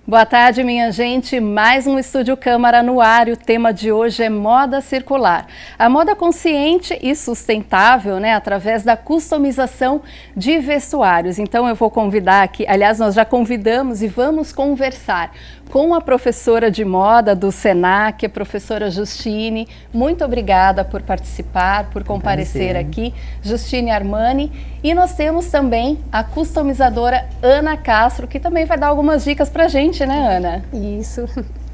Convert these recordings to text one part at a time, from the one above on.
Boa tarde, minha gente. Mais um Estúdio Câmara no ar. O tema de hoje é moda circular. A moda consciente e sustentável, através da customização de vestuários. Então eu vou convidar aqui, aliás, nós já convidamos e vamos conversar com a professora de moda do Senac, a professora Justine. Muito obrigada por participar, por comparecer aqui, Justine Armani. E nós temos também a customizadora Ana Castro, que também vai dar algumas dicas pra gente, né, Ana? Isso.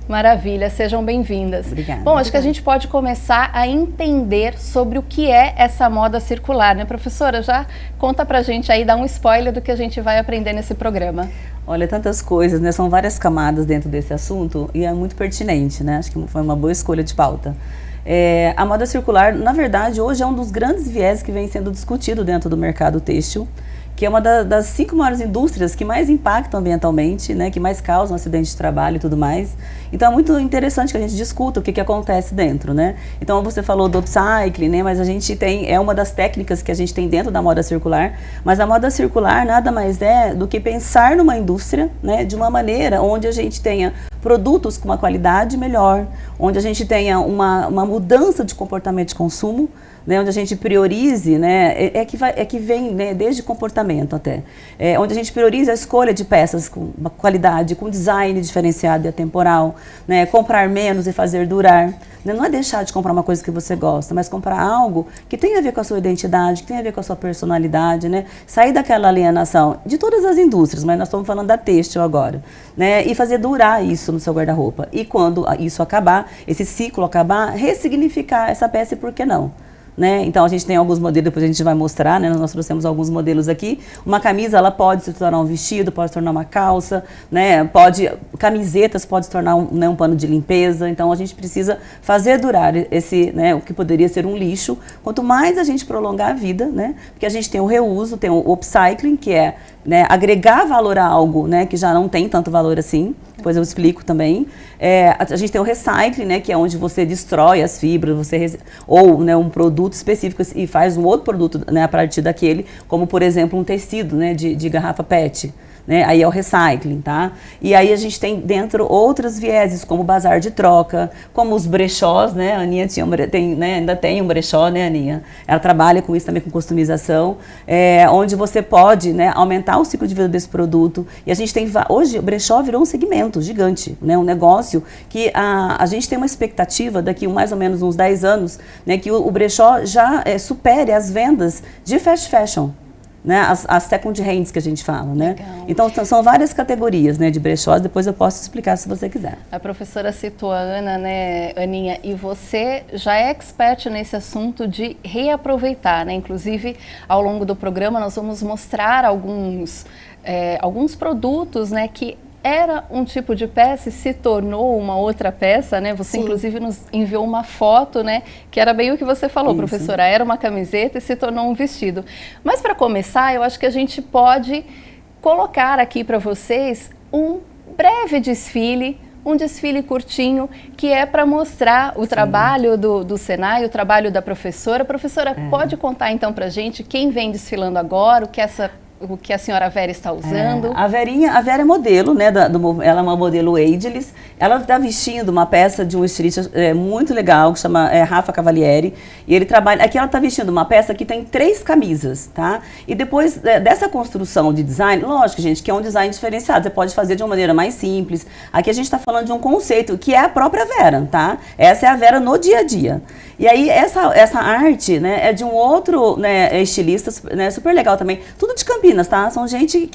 Maravilha, sejam bem-vindas. Obrigada. Bom, acho que a gente pode começar a entender sobre o que é essa moda circular, né, professora? Já conta pra gente aí, dá um spoiler do que a gente vai aprender nesse programa. Olha, tantas coisas, né? São várias camadas dentro desse assunto e é muito pertinente, né? Acho que foi uma boa escolha de pauta. A moda circular, na verdade, hoje é um dos grandes viés que vem sendo discutido dentro do mercado têxtil, que é uma das 5 maiores indústrias que mais impactam ambientalmente, né, que mais causam acidentes de trabalho e tudo mais. Então é muito interessante que a gente discuta o que acontece dentro, né? Então você falou do upcycling, né, mas a gente tem, é uma das técnicas que a gente tem dentro da moda circular, mas a moda circular nada mais é do que pensar numa indústria, né, de uma maneira onde a gente tenha produtos com uma qualidade melhor, onde a gente tenha uma mudança de comportamento de consumo, né, onde a gente priorize, né, que vem, né, desde comportamento até, onde a gente prioriza a escolha de peças com qualidade, com design diferenciado e atemporal, né, comprar menos e fazer durar, né, não é deixar de comprar uma coisa que você gosta, mas comprar algo que tem a ver com a sua identidade, que tem a ver com a sua personalidade, né, sair daquela alienação de todas as indústrias, mas nós estamos falando da têxtil agora, né, e fazer durar isso no seu guarda-roupa, e quando isso acabar, esse ciclo acabar, ressignificar essa peça e por que não? Né? Então a gente tem alguns modelos, depois a gente vai mostrar, né? Nós trouxemos alguns modelos aqui. Uma camisa, ela pode se tornar um vestido, pode se tornar uma calça, né? Camisetas pode se tornar um pano de limpeza. Então a gente precisa fazer durar esse, né, o que poderia ser um lixo. Quanto mais a gente prolongar a vida, né? Porque a gente tem o reuso, tem o upcycling, que é, né, agregar valor a algo, né, que já não tem tanto valor assim. Depois eu explico também. A gente tem o recycling, né, que é onde você destrói as fibras, ou, né, um produto específico e faz um outro produto, né, a partir daquele, como por exemplo um tecido, né, de garrafa PET. Né, aí é o recycling, tá? E aí a gente tem dentro outros vieses, como o bazar de troca, como os brechós, né? A Aninha ainda tem um brechó, né, Aninha? Ela trabalha com isso também, com customização, onde você pode, né, aumentar o ciclo de vida desse produto. E a gente tem, hoje o brechó virou um segmento gigante, né? Um negócio que a gente tem uma expectativa daqui mais ou menos uns 10 anos, né, que o brechó já supere as vendas de fast fashion. Né, as second hands que a gente fala, né? Legal. Então são várias categorias, né, de brechós, depois eu posso explicar se você quiser. A professora citou a Ana, né, Aninha, e você já é expert nesse assunto de reaproveitar, né? Inclusive, ao longo do programa nós vamos mostrar alguns produtos, né, que era um tipo de peça e se tornou uma outra peça, né? Você, sim, inclusive nos enviou uma foto, né? Que era bem o que você falou, isso, professora. Era uma camiseta e se tornou um vestido. Mas para começar, eu acho que a gente pode colocar aqui para vocês um breve desfile, um desfile curtinho, que é para mostrar o, sim, trabalho do Senai, o trabalho da professora. Professora, pode contar então para a gente quem vem desfilando agora, o que a senhora Vera está usando? A Vera é modelo, né? Ela é uma modelo ageless. Ela está vestindo uma peça de um estilista muito legal, que chama Rafa Cavalieri. E ele trabalha. Aqui ela está vestindo uma peça que tem 3 camisas, tá? E depois dessa construção de design, lógico, gente, que é um design diferenciado. Você pode fazer de uma maneira mais simples. Aqui a gente está falando de um conceito que é a própria Vera, tá? Essa é a Vera no dia a dia. E aí essa arte, né, é de um outro, né, estilista, né, super legal também. Tudo de Campinas, tá? São gente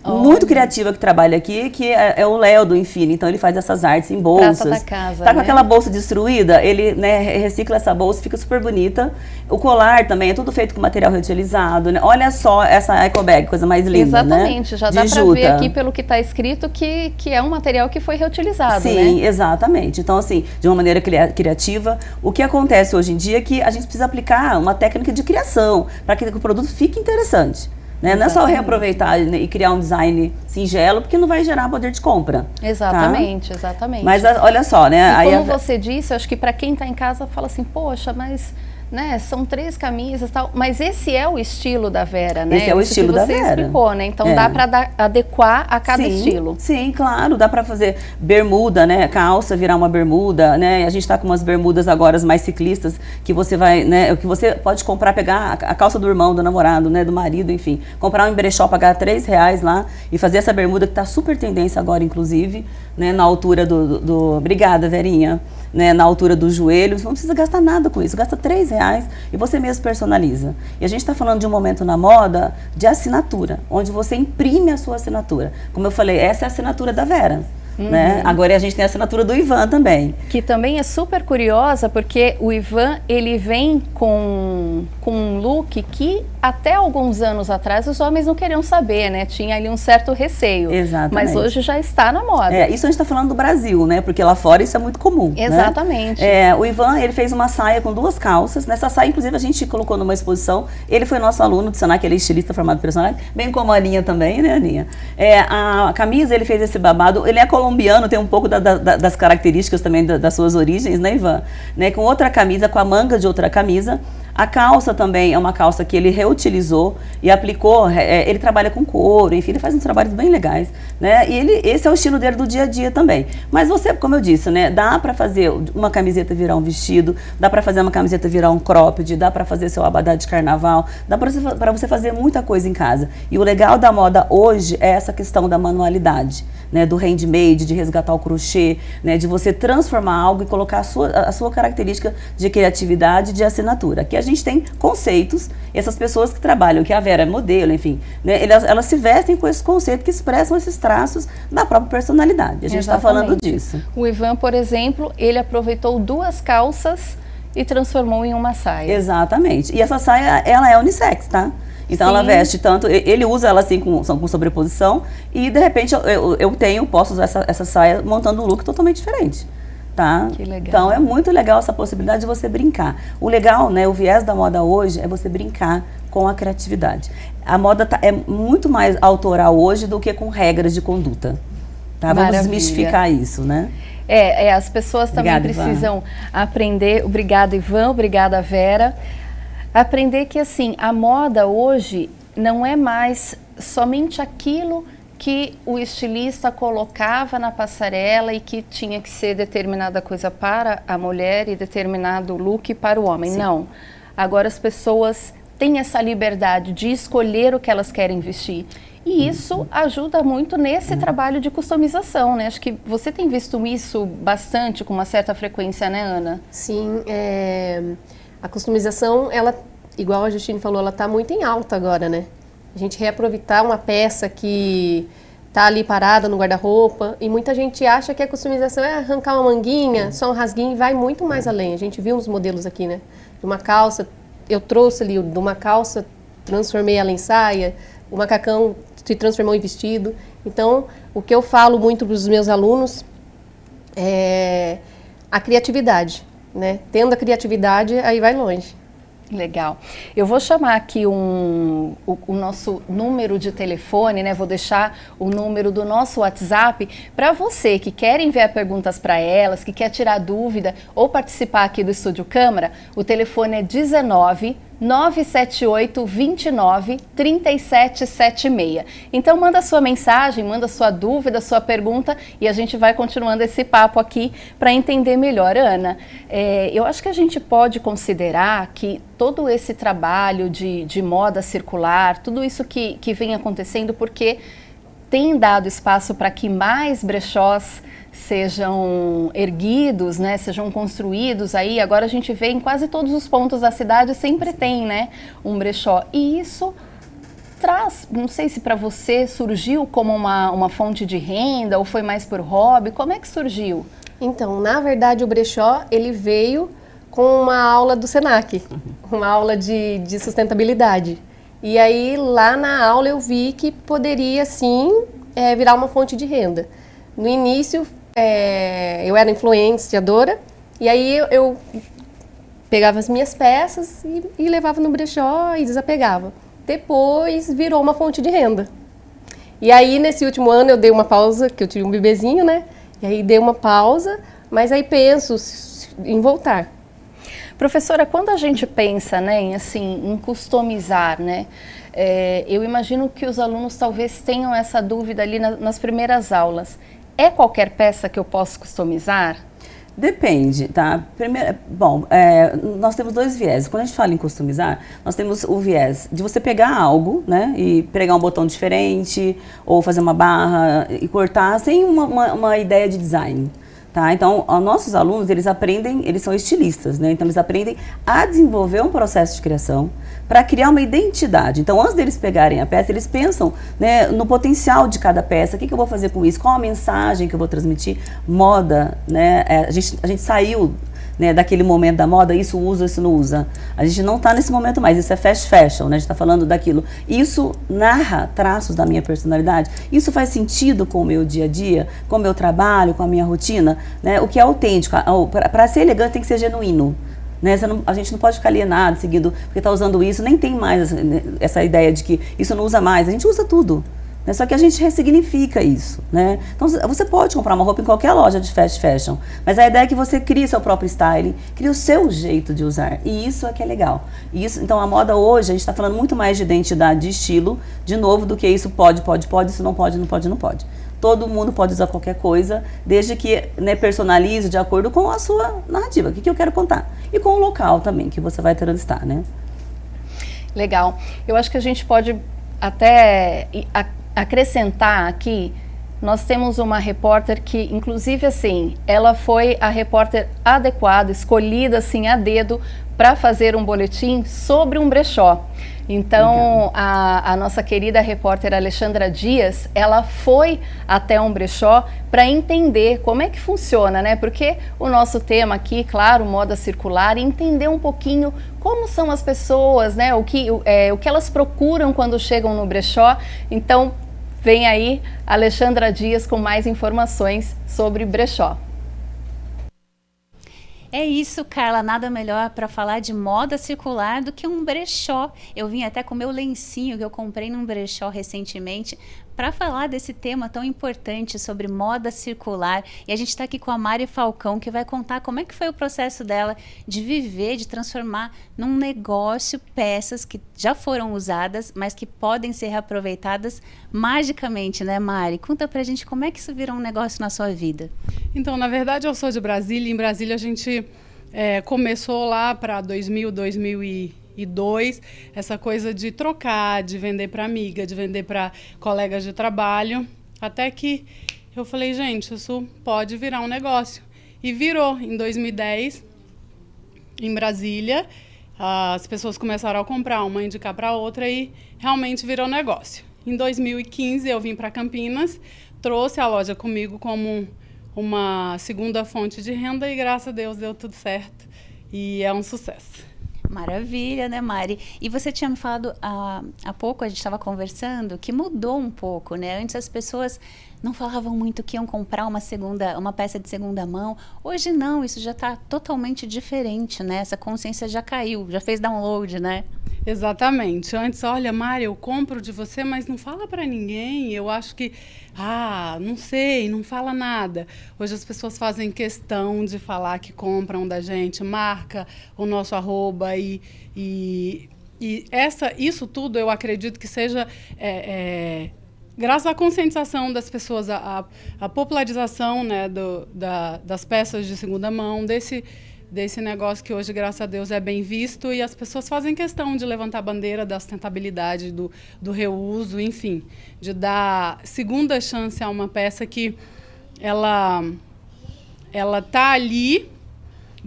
muito criativa que trabalha aqui, que é o Léo do Infine. Então ele faz essas artes em bolsas. Prata da casa, tá com, né, aquela bolsa destruída, ele, né, recicla essa bolsa, fica super bonita. O colar também é tudo feito com material reutilizado, né? Olha só essa eco bag, coisa mais linda, exatamente, né? Já dá para ver aqui pelo que está escrito que é um material que foi reutilizado, sim, né? Exatamente. Então, assim, de uma maneira criativa, o que acontece hoje em dia é que a gente precisa aplicar uma técnica de criação para que o produto fique interessante. Né? Não é só reaproveitar e criar um design singelo, porque não vai gerar poder de compra. Exatamente, tá? Mas olha só, né? E como você disse, acho que para quem está em casa fala assim, poxa, mas né, são 3 camisas e tal, mas esse é o estilo da Vera, né? Esse é o estilo da Vera. Você explicou, né? Então dá para adequar a cada estilo. Sim, claro, dá para fazer bermuda, né, calça virar uma bermuda, né? A gente está com umas bermudas agora mais ciclistas que você vai, né, que você pode comprar, pegar a calça do irmão, do namorado, né, do marido, enfim, comprar um brechó, pagar R$3 lá e fazer essa bermuda que está super tendência agora, inclusive, né, na altura obrigada, Verinha, né, na altura do joelho. Você não precisa gastar nada com isso, gasta R$3 e você mesmo personaliza. E a gente está falando de um momento na moda de assinatura, onde você imprime a sua assinatura. Como eu falei, essa é a assinatura da Vera. Né? Agora a gente tem a assinatura do Ivan também. Que também é super curiosa, porque o Ivan, ele vem com um look que até alguns anos atrás os homens não queriam saber, né? Tinha ali um certo receio. Exatamente. Mas hoje já está na moda. Isso a gente está falando do Brasil, né? Porque lá fora isso é muito comum. Exatamente. Né? O Ivan, ele fez uma saia com 2 calças. Nessa saia, inclusive, a gente colocou numa exposição. Ele foi nosso aluno do Senac, ele é estilista formado pelo Senac, bem como a Aninha também, né, Aninha? A camisa, ele fez esse babado. Ele é colombiano, tem um pouco das características também das suas origens, né, Ivan? Né? Com outra camisa, com a manga de outra camisa. A calça também é uma calça que ele reutilizou e aplicou, ele trabalha com couro, enfim, ele faz uns trabalhos bem legais, né? E esse é o estilo dele do dia a dia também. Mas você, como eu disse, né, dá para fazer uma camiseta virar um vestido, dá para fazer uma camiseta virar um cropped, dá para fazer seu abadá de carnaval, dá para você fazer muita coisa em casa. E o legal da moda hoje é essa questão da manualidade, né, do handmade, de resgatar o crochê, né, de você transformar algo e colocar a sua característica de criatividade, de assinatura. Aqui a gente tem conceitos, essas pessoas que trabalham, que a Vera é modelo, enfim, né, elas se vestem com esse conceito que expressam esses traços da própria personalidade. A gente está falando disso. O Ivan, por exemplo, ele aproveitou 2 calças e transformou em uma saia. Exatamente. E essa saia, ela é unissex, tá? Então ela veste tanto, ele usa ela assim com sobreposição e de repente eu posso usar essa saia montando um look totalmente diferente. Tá? Que legal. Então é muito legal essa possibilidade de você brincar. O legal, né, o viés da moda hoje é você brincar com a criatividade. A moda é muito mais autoral hoje do que com regras de conduta. Tá? Vamos desmistificar isso, né? As pessoas também precisam aprender. Obrigada, Ivan. Obrigada, Vera. Aprender que assim, a moda hoje não é mais somente aquilo que o estilista colocava na passarela e que tinha que ser determinada coisa para a mulher e determinado look para o homem. Sim. Não. Agora as pessoas têm essa liberdade de escolher o que elas querem vestir. E isso ajuda muito nesse trabalho de customização, né? Acho que você tem visto isso bastante, com uma certa frequência, né, Ana? Sim, a customização, ela, igual a Justine falou, ela está muito em alta agora, né? A gente reaproveitar uma peça que está ali parada no guarda-roupa e muita gente acha que a customização é arrancar uma manguinha, só um rasguinho, e vai muito mais além. A gente viu uns modelos aqui, né? De uma calça, eu trouxe ali de uma calça, transformei ela em saia, o macacão se transformou em vestido. Então, o que eu falo muito para os meus alunos é a criatividade, né? Tendo a criatividade, aí vai longe. Legal. Eu vou chamar aqui o nosso número de telefone, né? Vou deixar o número do nosso WhatsApp para você que quer enviar perguntas para elas, que quer tirar dúvida ou participar aqui do Estúdio Câmara. O telefone é 19 978 29 3776. Então manda sua mensagem, manda sua dúvida, sua pergunta e a gente vai continuando esse papo aqui para entender melhor. Ana, eu acho que a gente pode considerar que todo esse trabalho de moda circular, tudo isso que vem acontecendo porque tem dado espaço para que mais brechós sejam erguidos, né, sejam construídos aí. Agora a gente vê em quase todos os pontos da cidade, sempre tem, né, um brechó. E isso traz, não sei se para você surgiu como uma fonte de renda ou foi mais por hobby, como é que surgiu? Então, na verdade o brechó, ele veio com uma aula do Senac, uma aula de sustentabilidade. E aí lá na aula eu vi que poderia sim virar uma fonte de renda. No início eu era influenciadora e aí eu pegava as minhas peças e levava no brechó e desapegava. Depois virou uma fonte de renda. E aí nesse último ano eu dei uma pausa, que eu tive um bebezinho, né? E aí dei uma pausa, mas aí penso em voltar. Professora, quando a gente pensa, né, em customizar, né, eu imagino que os alunos talvez tenham essa dúvida ali nas primeiras aulas. É qualquer peça que eu posso customizar? Depende, tá? Primeiro, bom, nós temos dois viés. Quando a gente fala em customizar, nós temos o viés de você pegar algo, né, e pregar um botão diferente, ou fazer uma barra e cortar sem uma ideia de design. Tá? Então, os nossos alunos, eles são estilistas, né? Então eles aprendem a desenvolver um processo de criação para criar uma identidade. Então, antes deles pegarem a peça, eles pensam, né, no potencial de cada peça, o que eu vou fazer com isso, qual a mensagem que eu vou transmitir, moda, né? A gente saiu, né, daquele momento da moda, isso usa, isso não usa. A gente não está nesse momento mais, isso é fast fashion, né? A gente está falando daquilo. Isso narra traços da minha personalidade, isso faz sentido com o meu dia a dia, com o meu trabalho, com a minha rotina, né? O que é autêntico, para ser elegante tem que ser genuíno. Né? A gente não pode ficar alienado, seguindo, porque está usando isso, nem tem mais essa ideia de que isso não usa mais, a gente usa tudo. Né? Só que a gente ressignifica isso, né? Então você pode comprar uma roupa em qualquer loja de fast fashion, mas a ideia é que você crie seu próprio style, crie o seu jeito de usar, e isso é que é legal. Então a moda hoje, a gente está falando muito mais de identidade, de estilo, de novo, do que isso pode, isso não pode, não pode, não pode. Todo mundo pode usar qualquer coisa, desde que, né, personalize de acordo com a sua narrativa, o que eu quero contar. E com o local também, que você vai transitar, né? Legal. Eu acho que a gente pode até acrescentar aqui, nós temos uma repórter que, inclusive, assim, ela foi a repórter adequada, escolhida, assim, a dedo, para fazer um boletim sobre um brechó. Então, a nossa querida repórter Alexandra Dias, ela foi até um brechó para entender como é que funciona, né? Porque o nosso tema aqui, claro, moda circular, e entender um pouquinho como são as pessoas, né? O que elas procuram quando chegam no brechó. Então, vem aí Alexandra Dias com mais informações sobre brechó. É isso, Carla, nada melhor para falar de moda circular do que um brechó. Eu vim até com meu lencinho que eu comprei num brechó recentemente para falar desse tema tão importante sobre moda circular. E a gente está aqui com a Mari Falcão, que vai contar como é que foi o processo dela de viver, de transformar num negócio peças que já foram usadas, mas que podem ser reaproveitadas magicamente, né, Mari? Conta pra gente como é que isso virou um negócio na sua vida. Então, na verdade, eu sou de Brasília. Em Brasília, a gente começou lá para 2002, essa coisa de trocar, de vender para amiga, de vender para colegas de trabalho, até que eu falei, gente, isso pode virar um negócio. E virou. Em 2010, em Brasília, as pessoas começaram a comprar, uma indicar para outra, e realmente virou negócio. Em 2015, eu vim para Campinas, trouxe a loja comigo como uma segunda fonte de renda e, graças a Deus, deu tudo certo. E é um sucesso. Maravilha, né, Mari? E você tinha me falado há pouco, a gente estava conversando, que mudou um pouco, né? Antes as pessoas não falavam muito que iam comprar uma peça de segunda mão. Hoje não, isso já está totalmente diferente, né? Essa consciência já caiu, já fez download, né? Exatamente. Antes, olha, Mari, eu compro de você, mas não fala para ninguém. Eu acho que, não sei, não fala nada. Hoje as pessoas fazem questão de falar que compram da gente, marca o nosso arroba isso tudo eu acredito que seja graças à conscientização das pessoas, à popularização, né, das peças de segunda mão, desse negócio que hoje, graças a Deus, é bem visto, e as pessoas fazem questão de levantar a bandeira da sustentabilidade, do reuso, enfim, de dar segunda chance a uma peça que ela tá ali.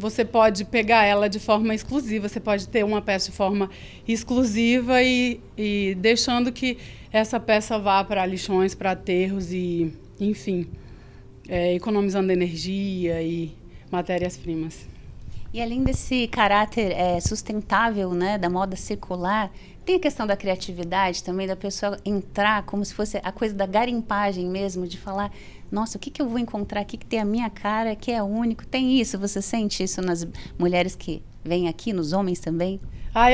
Você pode pegar ela de forma exclusiva, você pode ter uma peça de forma exclusiva e deixando que essa peça vá para lixões, para aterros e, enfim, economizando energia e matérias-primas. E além desse caráter sustentável, né, da moda circular, tem a questão da criatividade também, da pessoa entrar como se fosse a coisa da garimpagem mesmo, de falar, nossa, o que eu vou encontrar aqui que tem a minha cara, que é único? Tem isso? Você sente isso nas mulheres que vêm aqui, nos homens também?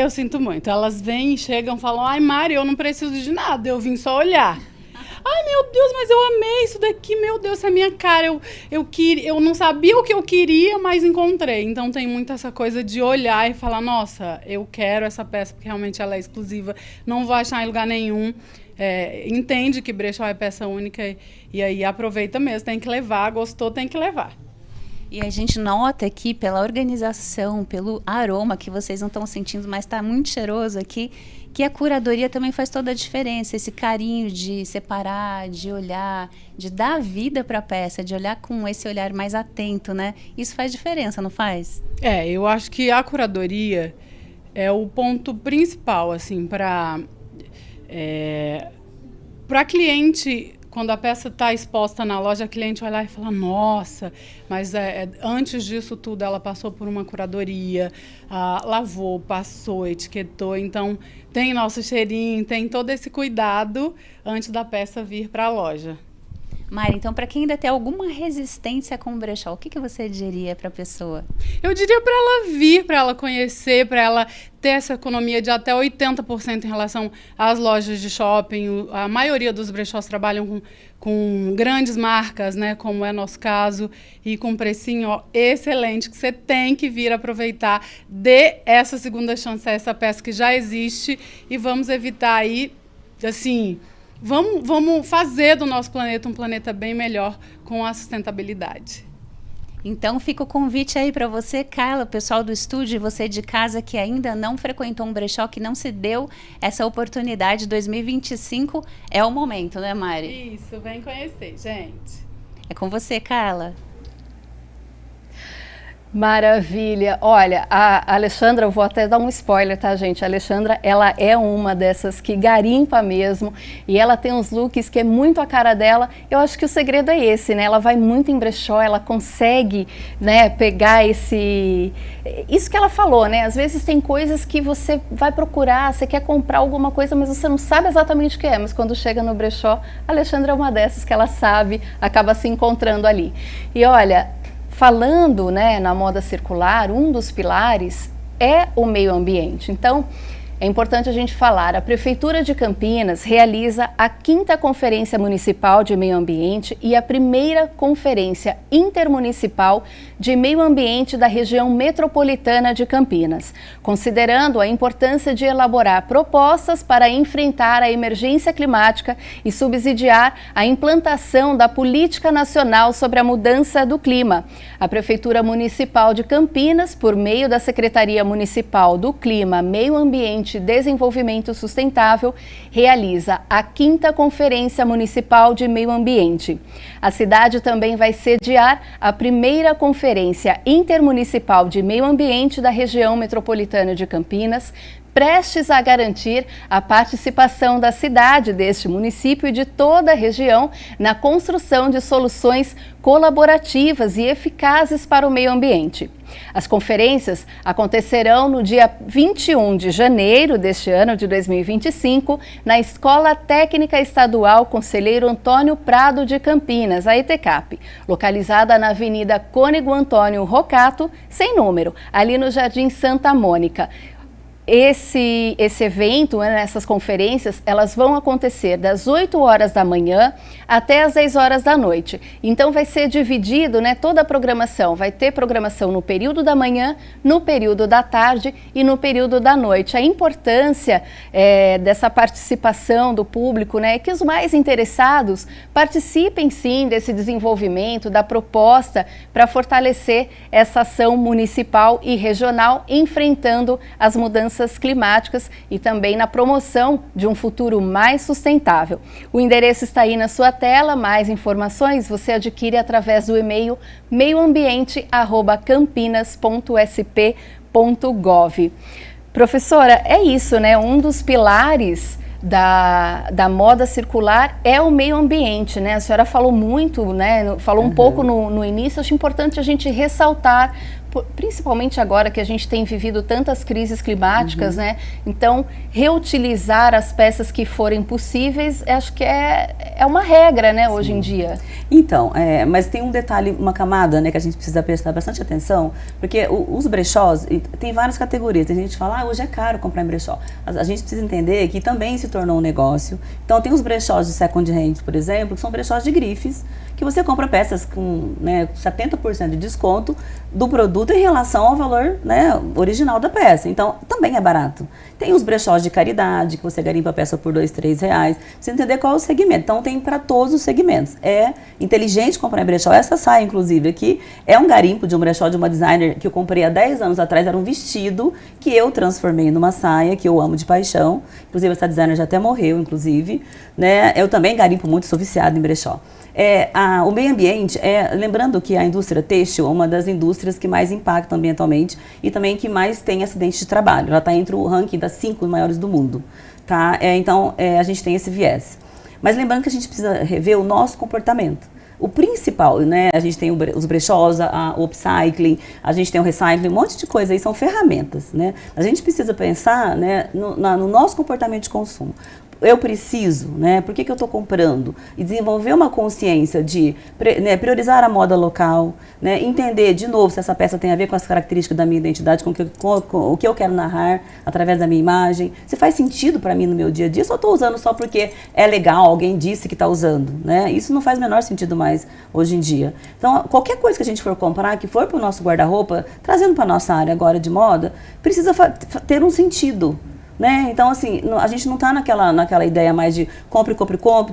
Eu sinto muito. Elas vêm, chegam, falam, ai, Mari, eu não preciso de nada, eu vim só olhar. ai meu Deus, mas eu amei isso daqui, meu Deus, essa é a minha cara, eu não sabia o que eu queria, mas encontrei. Então tem muito essa coisa de olhar e falar, nossa, eu quero essa peça porque realmente ela é exclusiva, não vou achar em lugar nenhum. Entende que brechó é peça única e aí aproveita mesmo, tem que levar, gostou, tem que levar. E a gente nota aqui pela organização, pelo aroma que vocês não estão sentindo, mas está muito cheiroso aqui, que a curadoria também faz toda a diferença. Esse carinho de separar, de olhar, de dar vida para a peça, de olhar com esse olhar mais atento, né? Isso faz diferença, não faz? Eu acho que a curadoria é o ponto principal, assim, para cliente. Quando a peça está exposta na loja, a cliente vai lá e fala, nossa, mas antes disso tudo ela passou por uma curadoria, lavou, passou, etiquetou, então tem nosso cheirinho, tem todo esse cuidado antes da peça vir para a loja. Mari, então para quem ainda tem alguma resistência com o brechó, o que você diria para a pessoa? Eu diria para ela vir, para ela conhecer, para ela ter essa economia de até 80% em relação às lojas de shopping. A maioria dos brechós trabalham com grandes marcas, né, como é nosso caso, e com um precinho excelente, que você tem que vir aproveitar. Dê essa segunda chance a essa peça que já existe e vamos evitar aí, assim... Vamos fazer do nosso planeta um planeta bem melhor com a sustentabilidade. Então fica o convite aí para você, Carla, pessoal do estúdio, você de casa que ainda não frequentou um brechó, que não se deu essa oportunidade, 2025 é o momento, né, Mari? Isso, vem conhecer, gente. É com você, Carla. Maravilha. Olha, a Alexandra, eu vou até dar um spoiler, tá, gente? A Alexandra, ela é uma dessas que garimpa mesmo e ela tem uns looks que é muito a cara dela. Eu acho que o segredo é esse, né? Ela vai muito em brechó, ela consegue, né, pegar isso que ela falou, né? Às vezes tem coisas que você vai procurar, você quer comprar alguma coisa, mas você não sabe exatamente o que é. Mas quando chega no brechó, a Alexandra é uma dessas que ela sabe, acaba se encontrando ali. E olha... Falando, né, na moda circular, um dos pilares é o meio ambiente. Então, é importante a gente falar, a Prefeitura de Campinas realiza a 5ª Conferência Municipal de Meio Ambiente e a 1ª Conferência Intermunicipal de Meio Ambiente da região metropolitana de Campinas, considerando a importância de elaborar propostas para enfrentar a emergência climática e subsidiar a implantação da Política Nacional sobre a Mudança do Clima. A Prefeitura Municipal de Campinas, por meio da Secretaria Municipal do Clima, Meio Ambiente e Desenvolvimento Sustentável, realiza a 5ª Conferência Municipal de Meio Ambiente. A cidade também vai sediar a 1ª Conferência Intermunicipal de Meio Ambiente da região metropolitana de Campinas, prestes a garantir a participação da cidade, deste município e de toda a região na construção de soluções colaborativas e eficazes para o meio ambiente. As conferências acontecerão no dia 21 de janeiro deste ano de 2025, na Escola Técnica Estadual Conselheiro Antônio Prado de Campinas, a ETCAP, localizada na Avenida Cônego Antônio Rocato, sem número, ali no Jardim Santa Mônica. Esse evento, né, essas conferências, elas vão acontecer das 8 horas da manhã até as 10 horas da noite. Então vai ser dividido, né, toda a programação. Vai ter programação no período da manhã, no período da tarde e no período da noite. A importância dessa participação do público, né, é que os mais interessados participem sim desse desenvolvimento, da proposta para fortalecer essa ação municipal e regional, enfrentando as mudanças climáticas e também na promoção de um futuro mais sustentável. O endereço está aí na sua tela, mais informações você adquire através do e-mail meioambiente@campinas.sp.gov. Professora, é isso, né? Um dos pilares da moda circular é o meio ambiente, né? A senhora falou muito, né? Falou um pouco no início, acho importante a gente ressaltar, principalmente agora que a gente tem vivido tantas crises climáticas, né? Então, reutilizar as peças que forem possíveis, acho que é uma regra, né, hoje em dia. Então, mas tem um detalhe, uma camada, né, que a gente precisa prestar bastante atenção, porque os brechós, tem várias categorias. Tem gente que fala, hoje é caro comprar em brechó. A gente precisa entender que também se tornou um negócio. Então, tem os brechós de second hand, por exemplo, que são brechós de grifes, que você compra peças com, né, 70% de desconto do produto em relação ao valor, né, original da peça. Então, também é barato. Tem os brechós de caridade, que você garimpa a peça por R$2, R$3. Você entender qual é o segmento. Então, tem para todos os segmentos. É inteligente comprar em brechó. Essa saia, inclusive, aqui, é um garimpo de um brechó de uma designer que eu comprei há 10 anos atrás. Era um vestido que eu transformei numa saia, que eu amo de paixão. Inclusive, essa designer já até morreu, inclusive. Né? Eu também garimpo muito, sou viciada em brechó. O meio ambiente, lembrando que a indústria têxtil é uma das indústrias que mais impacta ambientalmente e também que mais tem acidentes de trabalho. Ela está entre o ranking das 5 maiores do mundo. Tá? Então, a gente tem esse viés. Mas lembrando que a gente precisa rever o nosso comportamento. O principal, né? A gente tem os brechós, o upcycling, a gente tem o recycling, um monte de coisa aí, são ferramentas, né? A gente precisa pensar, né, no nosso comportamento de consumo. Eu preciso, né? Por que eu estou comprando? E desenvolver uma consciência de priorizar a moda local, né? Entender, de novo, se essa peça tem a ver com as características da minha identidade, com o que eu quero narrar através da minha imagem. Se faz sentido para mim no meu dia a dia, só estou usando só porque é legal, alguém disse que está usando, né? Isso não faz o menor sentido mais hoje em dia. Então, qualquer coisa que a gente for comprar, que for para o nosso guarda-roupa, trazendo para a nossa área agora de moda, precisa ter um sentido. Né? Então, assim, a gente não está naquela ideia mais de compre,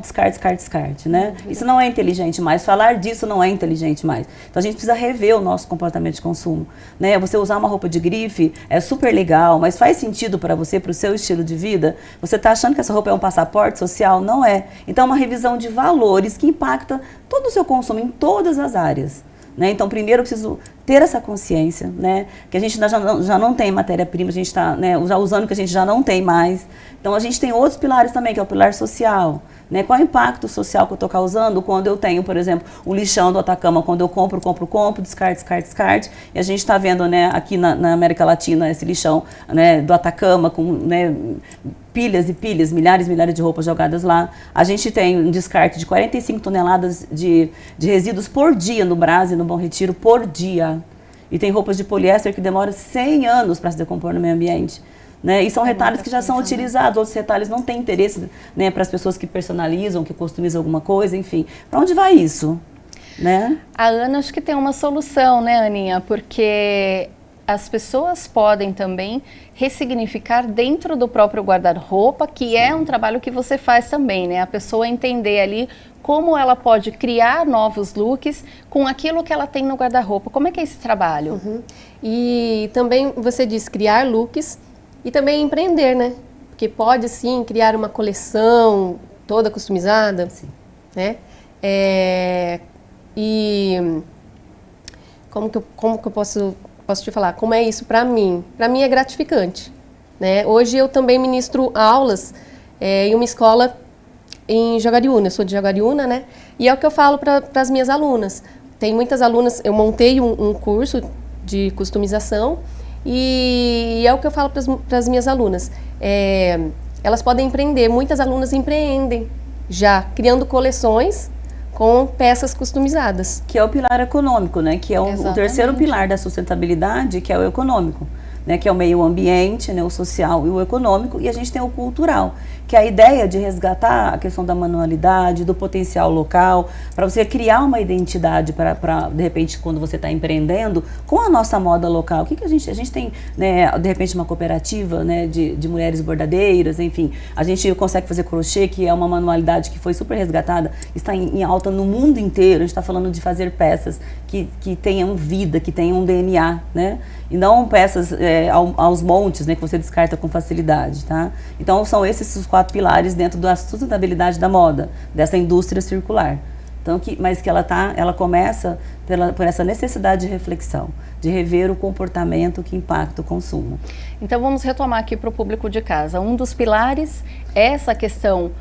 descarte, né? Isso não é inteligente mais. Falar disso não é inteligente mais. Então, a gente precisa rever o nosso comportamento de consumo, né? Você usar uma roupa de grife é super legal, mas faz sentido para você, para o seu estilo de vida? Você está achando que essa roupa é um passaporte social? Não é. Então, é uma revisão de valores que impacta todo o seu consumo em todas as áreas. Né? Então, primeiro eu preciso ter essa consciência, né? Que a gente já não tem matéria-prima, a gente está, né, já usando o que a gente já não tem mais. Então, a gente tem outros pilares também, que é o pilar social. Né? Qual é o impacto social que eu estou causando quando eu tenho, por exemplo, um lixão do Atacama, quando eu compro, descarte. E a gente está vendo, né, aqui na América Latina esse lixão, né, do Atacama com, né, pilhas e pilhas, milhares e milhares de roupas jogadas lá. A gente tem um descarte de 45 toneladas de resíduos por dia no Brás e no Bom Retiro, por dia. E tem roupas de poliéster que demoram 100 anos para se decompor no meio ambiente. Né? E são retalhos que já são utilizados, outros retalhos não têm interesse, né, para as pessoas que personalizam, que customizam alguma coisa, enfim. Para onde vai isso? Né? A Ana acho que tem uma solução, né, Aninha? Porque as pessoas podem também ressignificar dentro do próprio guarda-roupa, que é um trabalho que você faz também, né? A pessoa entender ali como ela pode criar novos looks com aquilo que ela tem no guarda-roupa. Como é que é esse trabalho? E também você diz criar looks e também empreender, né? Porque pode sim criar uma coleção toda customizada, Sim. né? E como que eu posso te falar? Como é isso para mim? Para mim é gratificante, né? Hoje eu também ministro aulas em uma escola em Jaguariúna. Eu sou de Jaguariúna, né? E é o que eu falo para as minhas alunas. Tem muitas alunas, eu montei um curso de customização e é o que eu falo para as minhas alunas. Elas podem empreender, muitas alunas empreendem já, criando coleções com peças customizadas. Que é o pilar econômico, né? Que é o terceiro pilar da sustentabilidade, que é o econômico. Né, que é o meio ambiente, né, o social e o econômico, e a gente tem o cultural, que é a ideia de resgatar a questão da manualidade, do potencial local, para você criar uma identidade para, de repente, quando você está empreendendo, com a nossa moda local. O que a gente tem, né, de repente, uma cooperativa, né, de mulheres bordadeiras, enfim, a gente consegue fazer crochê, que é uma manualidade que foi super resgatada, está em alta no mundo inteiro. A gente está falando de fazer peças que tenham vida, que tenham um DNA, né, e não peças aos montes, né, que você descarta com facilidade, tá? Então, são esses os 4 pilares dentro da sustentabilidade da moda, dessa indústria circular. Então, mas que ela começa por essa necessidade de reflexão, de rever o comportamento que impacta o consumo. Então, vamos retomar aqui para o público de casa. Um dos pilares é essa questão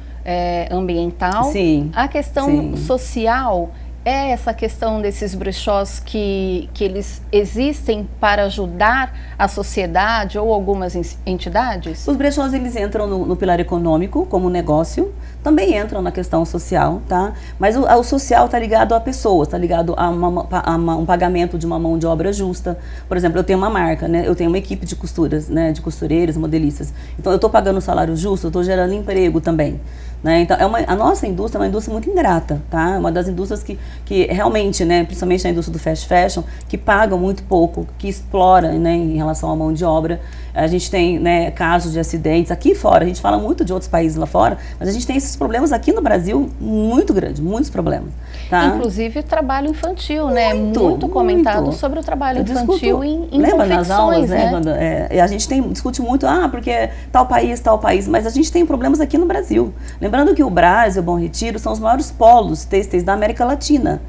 ambiental, sim, a questão sim. social. é essa questão desses brechós que eles existem para ajudar a sociedade ou algumas entidades? Os brechós, eles entram no pilar econômico, como negócio, também entram na questão social, tá? Mas o social está ligado a pessoas, está ligado a um pagamento de uma mão de obra justa. Por exemplo, eu tenho uma marca, né? Eu tenho uma equipe de costuras, né? De costureiras, modelistas. Então, eu estou pagando um salário justo, eu estou gerando emprego também. Né? Então, a nossa indústria é uma indústria muito ingrata, tá? É uma das indústrias que realmente, né, principalmente na indústria do fast fashion, que paga muito pouco, que explora, né, em relação à mão de obra. A gente tem, né, casos de acidentes aqui fora, a gente fala muito de outros países lá fora, mas a gente tem esses problemas aqui no Brasil muito grandes, muitos problemas. Tá? Inclusive trabalho infantil, né? Muito comentado sobre o trabalho infantil em lembra confecções, nas aulas, né? Quando, a gente discute muito, porque tal país, mas a gente tem problemas aqui no Brasil. Lembrando que o Brás e o Bom Retiro são os maiores polos têxteis da América Latina.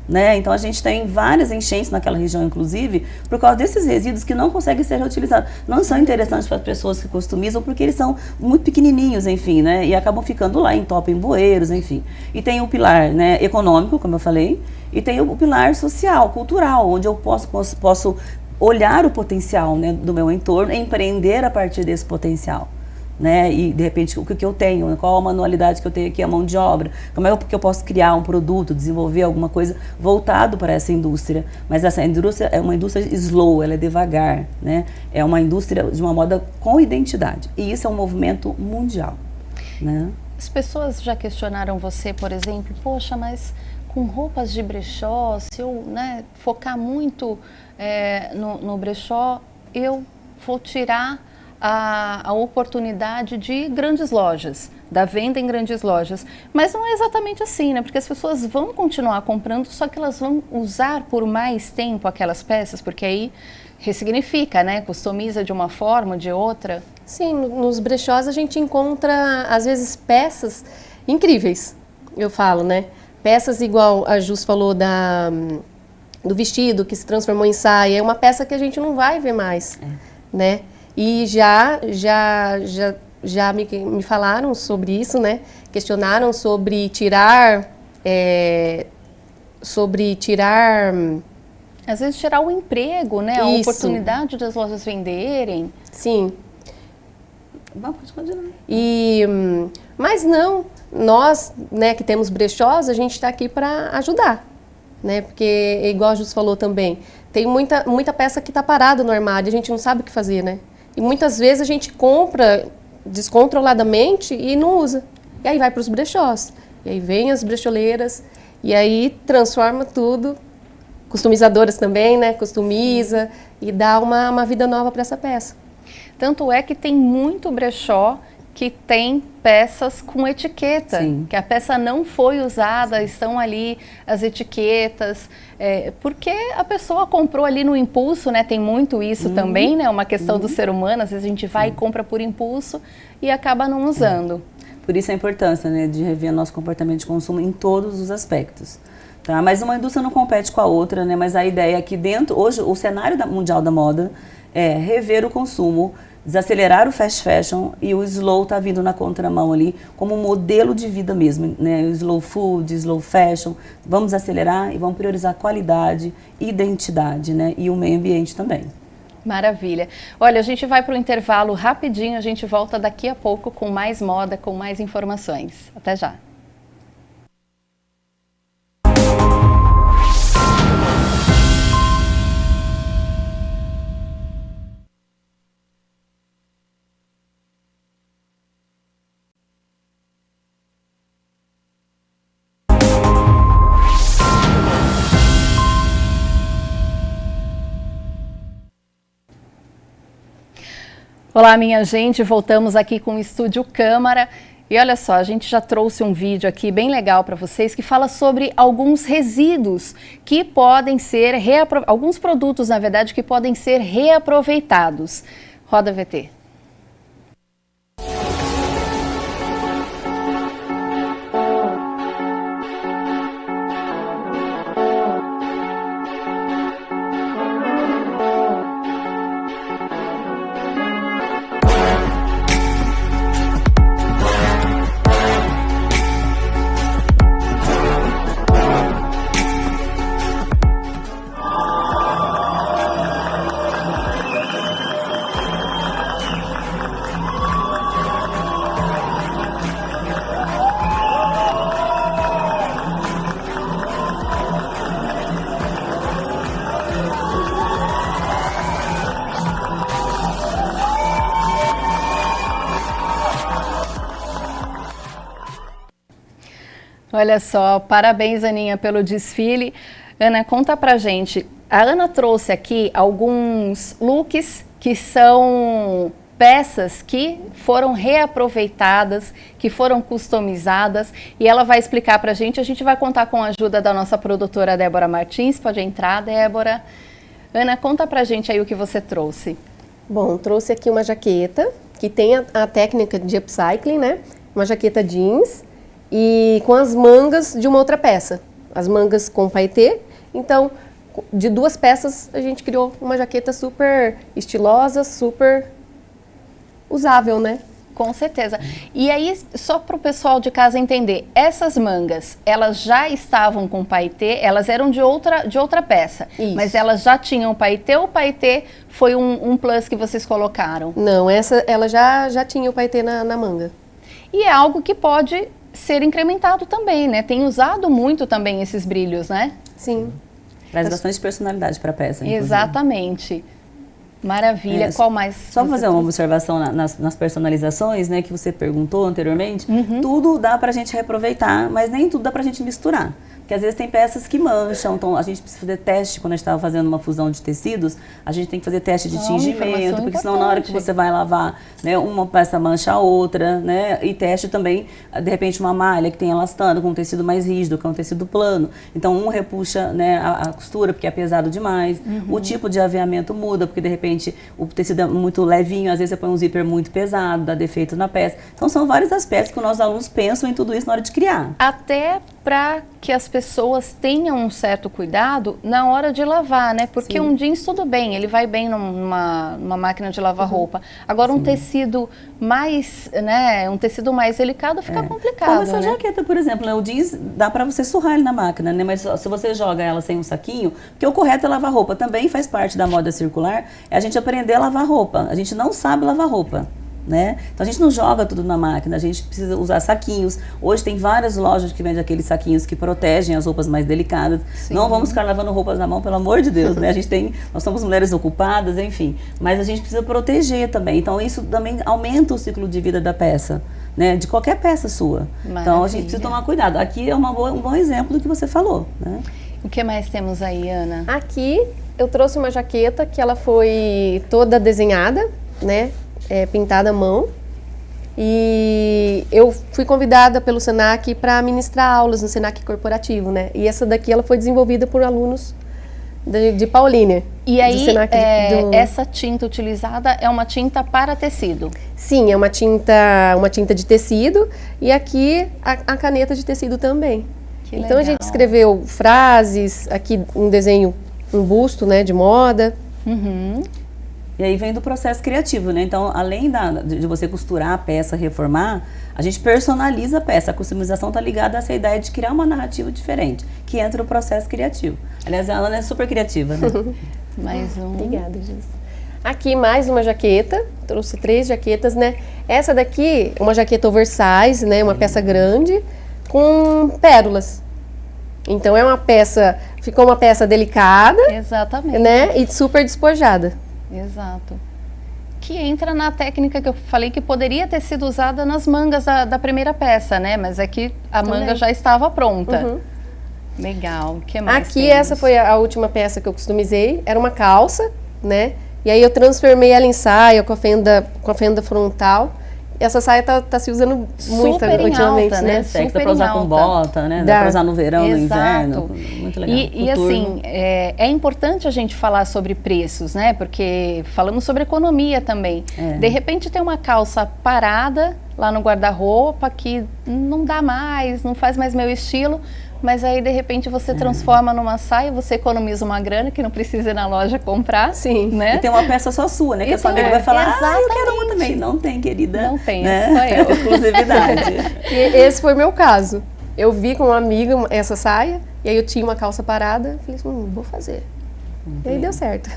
Né? Então a gente tem várias enchentes naquela região, inclusive, por causa desses resíduos que não conseguem ser reutilizados. Não são interessantes para as pessoas que customizam, porque eles são muito pequenininhos, enfim, né? E acabam ficando lá, entopem bueiros, enfim. E tem o pilar, né, econômico, como eu falei, e tem o pilar social, cultural, onde eu posso olhar o potencial, né, do meu entorno, empreender a partir desse potencial. Né? E de repente o que eu tenho, qual a manualidade que eu tenho aqui, a mão de obra, como é que eu posso criar um produto, desenvolver alguma coisa voltado para essa indústria. Mas essa indústria é uma indústria slow, ela é devagar, né? É uma indústria de uma moda com identidade, e isso é um movimento mundial, né? As pessoas já questionaram você, por exemplo, poxa, mas com roupas de brechó, se eu, né, focar muito no brechó, eu vou tirar a oportunidade de grandes lojas, da venda em grandes lojas. Mas não é exatamente assim, né? Porque as pessoas vão continuar comprando, só que elas vão usar por mais tempo aquelas peças, porque aí ressignifica, né? Customiza de uma forma, de outra. Sim, nos brechós a gente encontra, às vezes, peças incríveis, eu falo, né? Peças igual a Jus falou do vestido que se transformou em saia, é uma peça que a gente não vai ver mais, né? E já me falaram sobre isso, né? Questionaram sobre tirar... Às vezes tirar o emprego, né? A Isso. oportunidade das lojas venderem. Sim. Pode continuar. Mas não, nós, né, que temos brechós, a gente está aqui para ajudar, né? Porque, igual a Jus falou também, tem muita peça que está parada no armário, a gente não sabe o que fazer, né? E muitas vezes a gente compra descontroladamente e não usa. E aí vai para os brechós. E aí vem as brecholeiras e aí transforma tudo. Customizadoras também, né? Customiza e dá uma vida nova para essa peça. Tanto é que tem muito brechó que tem peças com etiqueta, Sim. que a peça não foi usada, estão ali as etiquetas, porque a pessoa comprou ali no impulso, né? Tem muito isso também, né? Uma questão do ser humano, às vezes a gente vai e compra por impulso e acaba não usando. Por isso a importância, né, de rever nosso comportamento de consumo em todos os aspectos. Tá? Mas uma indústria não compete com a outra, né? Mas a ideia é que hoje, o cenário mundial da moda é rever o consumo, desacelerar o fast fashion, e o slow está vindo na contramão ali como um modelo de vida mesmo, né? O slow food, slow fashion, vamos acelerar e vamos priorizar qualidade, identidade, né? E o meio ambiente também. Maravilha. Olha, a gente vai para o intervalo rapidinho, a gente volta daqui a pouco com mais moda, com mais informações. Até já. Olá, minha gente, voltamos aqui com o Estúdio Câmara e olha só, a gente já trouxe um vídeo aqui bem legal para vocês que fala sobre alguns resíduos que podem ser, alguns produtos, na verdade, que podem ser reaproveitados. Roda VT. Olha só, parabéns, Aninha, pelo desfile. Ana, conta pra gente. A Ana trouxe aqui alguns looks que são peças que foram reaproveitadas, que foram customizadas, e ela vai explicar pra gente. A gente vai contar com a ajuda da nossa produtora Débora Martins. Pode entrar, Débora. Ana, conta pra gente aí o que você trouxe. Bom, trouxe aqui uma jaqueta que tem a técnica de upcycling, né? Uma jaqueta jeans e com as mangas de uma outra peça. As mangas com paetê. Então, de 2 peças, a gente criou uma jaqueta super estilosa, super usável, né? Com certeza. E aí, só para o pessoal de casa entender, essas mangas, elas já estavam com paetê, elas eram de outra peça, Isso. mas elas já tinham paetê ou o paetê foi um plus que vocês colocaram? Não, ela já tinha o paetê na manga. E é algo que pode ser incrementado também, né? Tem usado muito também esses brilhos, né? Sim. Traz bastante personalidade para a peça. Inclusive. Exatamente. Maravilha. Qual mais? Só fazer uma observação nas personalizações, né, que você perguntou anteriormente. Tudo dá para a gente reaproveitar, mas nem tudo dá para a gente misturar. Porque às vezes tem peças que mancham, então a gente precisa fazer teste quando a gente estava fazendo uma fusão de tecidos, a gente tem que fazer teste de tingimento, porque senão na hora que você vai lavar, né, uma peça mancha a outra, né, e teste também, de repente, uma malha que tem elastano com um tecido mais rígido, que é um tecido plano, então um repuxa, né, a costura porque é pesado demais, o tipo de aviamento muda, porque de repente o tecido é muito levinho, às vezes você põe um zíper muito pesado, dá defeito na peça, então são vários aspectos que os nossos alunos pensam em tudo isso na hora de criar. Até para que as pessoas tenham um certo cuidado na hora de lavar, né? Porque um jeans, tudo bem, ele vai bem numa máquina de lavar roupa. Agora, um tecido mais, né? Um tecido mais delicado fica complicado, Como essa né? jaqueta, por exemplo, né? O jeans dá para você surrar ele na máquina, né? Mas se você joga ela sem um saquinho, porque o correto é lavar roupa. Também faz parte da moda circular, é a gente aprender a lavar roupa. A gente não sabe lavar roupa. Né? Então a gente não joga tudo na máquina, a gente precisa usar saquinhos. Hoje tem várias lojas que vendem aqueles saquinhos que protegem as roupas mais delicadas. Sim. Não vamos ficar lavando roupas na mão, pelo amor de Deus, né? Nós somos mulheres ocupadas, enfim, mas a gente precisa proteger também. Então isso também aumenta o ciclo de vida da peça, né? De qualquer peça sua. Maravilha. Então a gente precisa tomar cuidado. Aqui é um bom exemplo do que você falou, né? O que mais temos aí, Ana? Aqui eu trouxe uma jaqueta que ela foi toda desenhada, né? Pintada à mão, e eu fui convidada pelo Senac para ministrar aulas no Senac corporativo, né? E essa daqui ela foi desenvolvida por alunos de Paulínia. E aí, essa tinta utilizada é uma tinta para tecido? Sim, é uma tinta de tecido, e aqui a caneta de tecido também. Que então legal. A gente escreveu frases, aqui um desenho, um busto, né, de moda. E aí vem do processo criativo, né? Então, além de você costurar a peça, reformar, a gente personaliza a peça. A customização está ligada a essa ideia de criar uma narrativa diferente, que entra no processo criativo. Aliás, a Ana é super criativa, né? Mais um. Obrigada, Jus. Aqui mais uma jaqueta, trouxe 3 jaquetas, né? Essa daqui é uma jaqueta oversize, né? Uma peça grande com pérolas. Então ficou uma peça delicada. Exatamente. Né? E super despojada. Exato. Que entra na técnica que eu falei que poderia ter sido usada nas mangas da primeira peça, né? Mas é que a manga já estava pronta. Legal. O que mais aqui temos? Essa foi a última peça que eu customizei. Era uma calça, né? E aí eu transformei ela em saia com a fenda frontal. Essa saia tá se usando muito ultimamente, alta, né? Dá pra usar com bota, né? Dá pra usar no verão, no inverno. Muito legal. E assim, é importante a gente falar sobre preços, né? Porque falamos sobre economia também. De repente tem uma calça parada lá no guarda-roupa que não dá mais, não faz mais meu estilo. Mas aí, de repente, você transforma numa saia, você economiza uma grana que não precisa ir na loja comprar. Sim. Né? E tem uma peça só sua, né? Que a sua amiga vai falar, eu quero uma também. Não tem, querida. Não tem, né? só eu. Exclusividade. E esse foi o meu caso. Eu vi com uma amiga essa saia, e aí eu tinha uma calça parada, falei assim, vou fazer. E aí deu certo.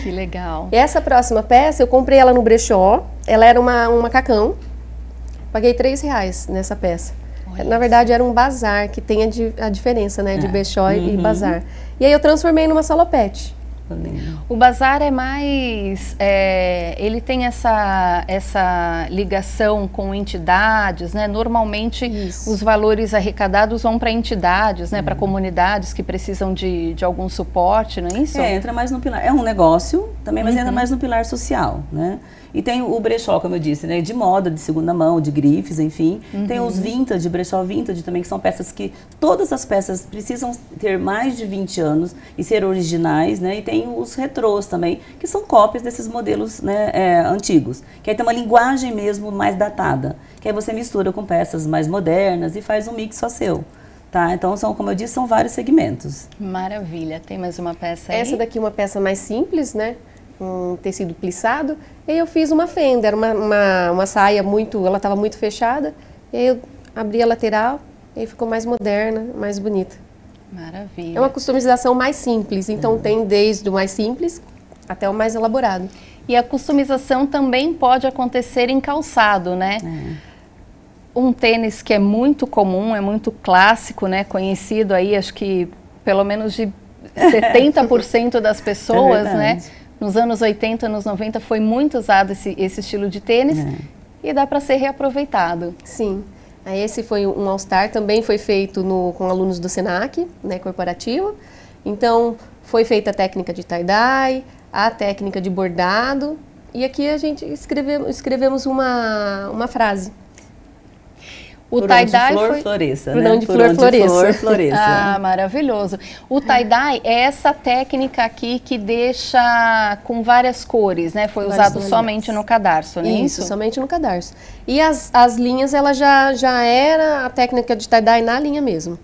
Que legal. E essa próxima peça, eu comprei ela no brechó, ela era um macacão, paguei R$3 nessa peça. Na verdade, era um bazar, que tem a diferença, né, de brechó e bazar. E aí eu transformei numa salopete. O bazar é mais, ele tem essa ligação com entidades, né? Normalmente os valores arrecadados vão para entidades, né? Para comunidades que precisam de algum suporte, não é isso? Entra mais no pilar, é um negócio também, mas entra mais no pilar social, né? E tem o brechó, como eu disse, né? De moda, de segunda mão, de grifes, enfim. Tem os vintage, brechó vintage também, que são peças que, todas as peças precisam ter mais de 20 anos e ser originais, né? E tem os retrôs também, que são cópias desses modelos, né, antigos. Que aí tem uma linguagem mesmo mais datada, que aí você mistura com peças mais modernas e faz um mix só seu. Tá? Então, como eu disse, são vários segmentos. Maravilha. Tem mais uma peça aí? Essa daqui é uma peça mais simples, né? Um tecido plissado. E eu fiz uma fenda, era uma saia ela estava muito fechada. E aí eu abri a lateral e aí ficou mais moderna, mais bonita. Maravilha. É uma customização mais simples, então tem desde o mais simples até o mais elaborado. E a customização também pode acontecer em calçado, né? Um tênis que é muito comum, é muito clássico, né? Conhecido aí, acho que pelo menos de 70% das pessoas, né? Nos anos 80, anos 90 foi muito usado esse estilo de tênis e dá para ser reaproveitado. Sim. Aí esse foi um All-Star, também foi feito com alunos do SENAC, né, corporativo. Então, foi feita a técnica de tie-dye, a técnica de bordado. E aqui a gente escrevemos uma frase. O tie-dye foi... floresça, por né? onde flor floresça. Ah, maravilhoso. O tie-dye é essa técnica aqui que deixa com várias cores, né? Foi usado somente no cadarço, não é isso? Isso, somente no cadarço. E as linhas, ela já era a técnica de tie-dye na linha mesmo.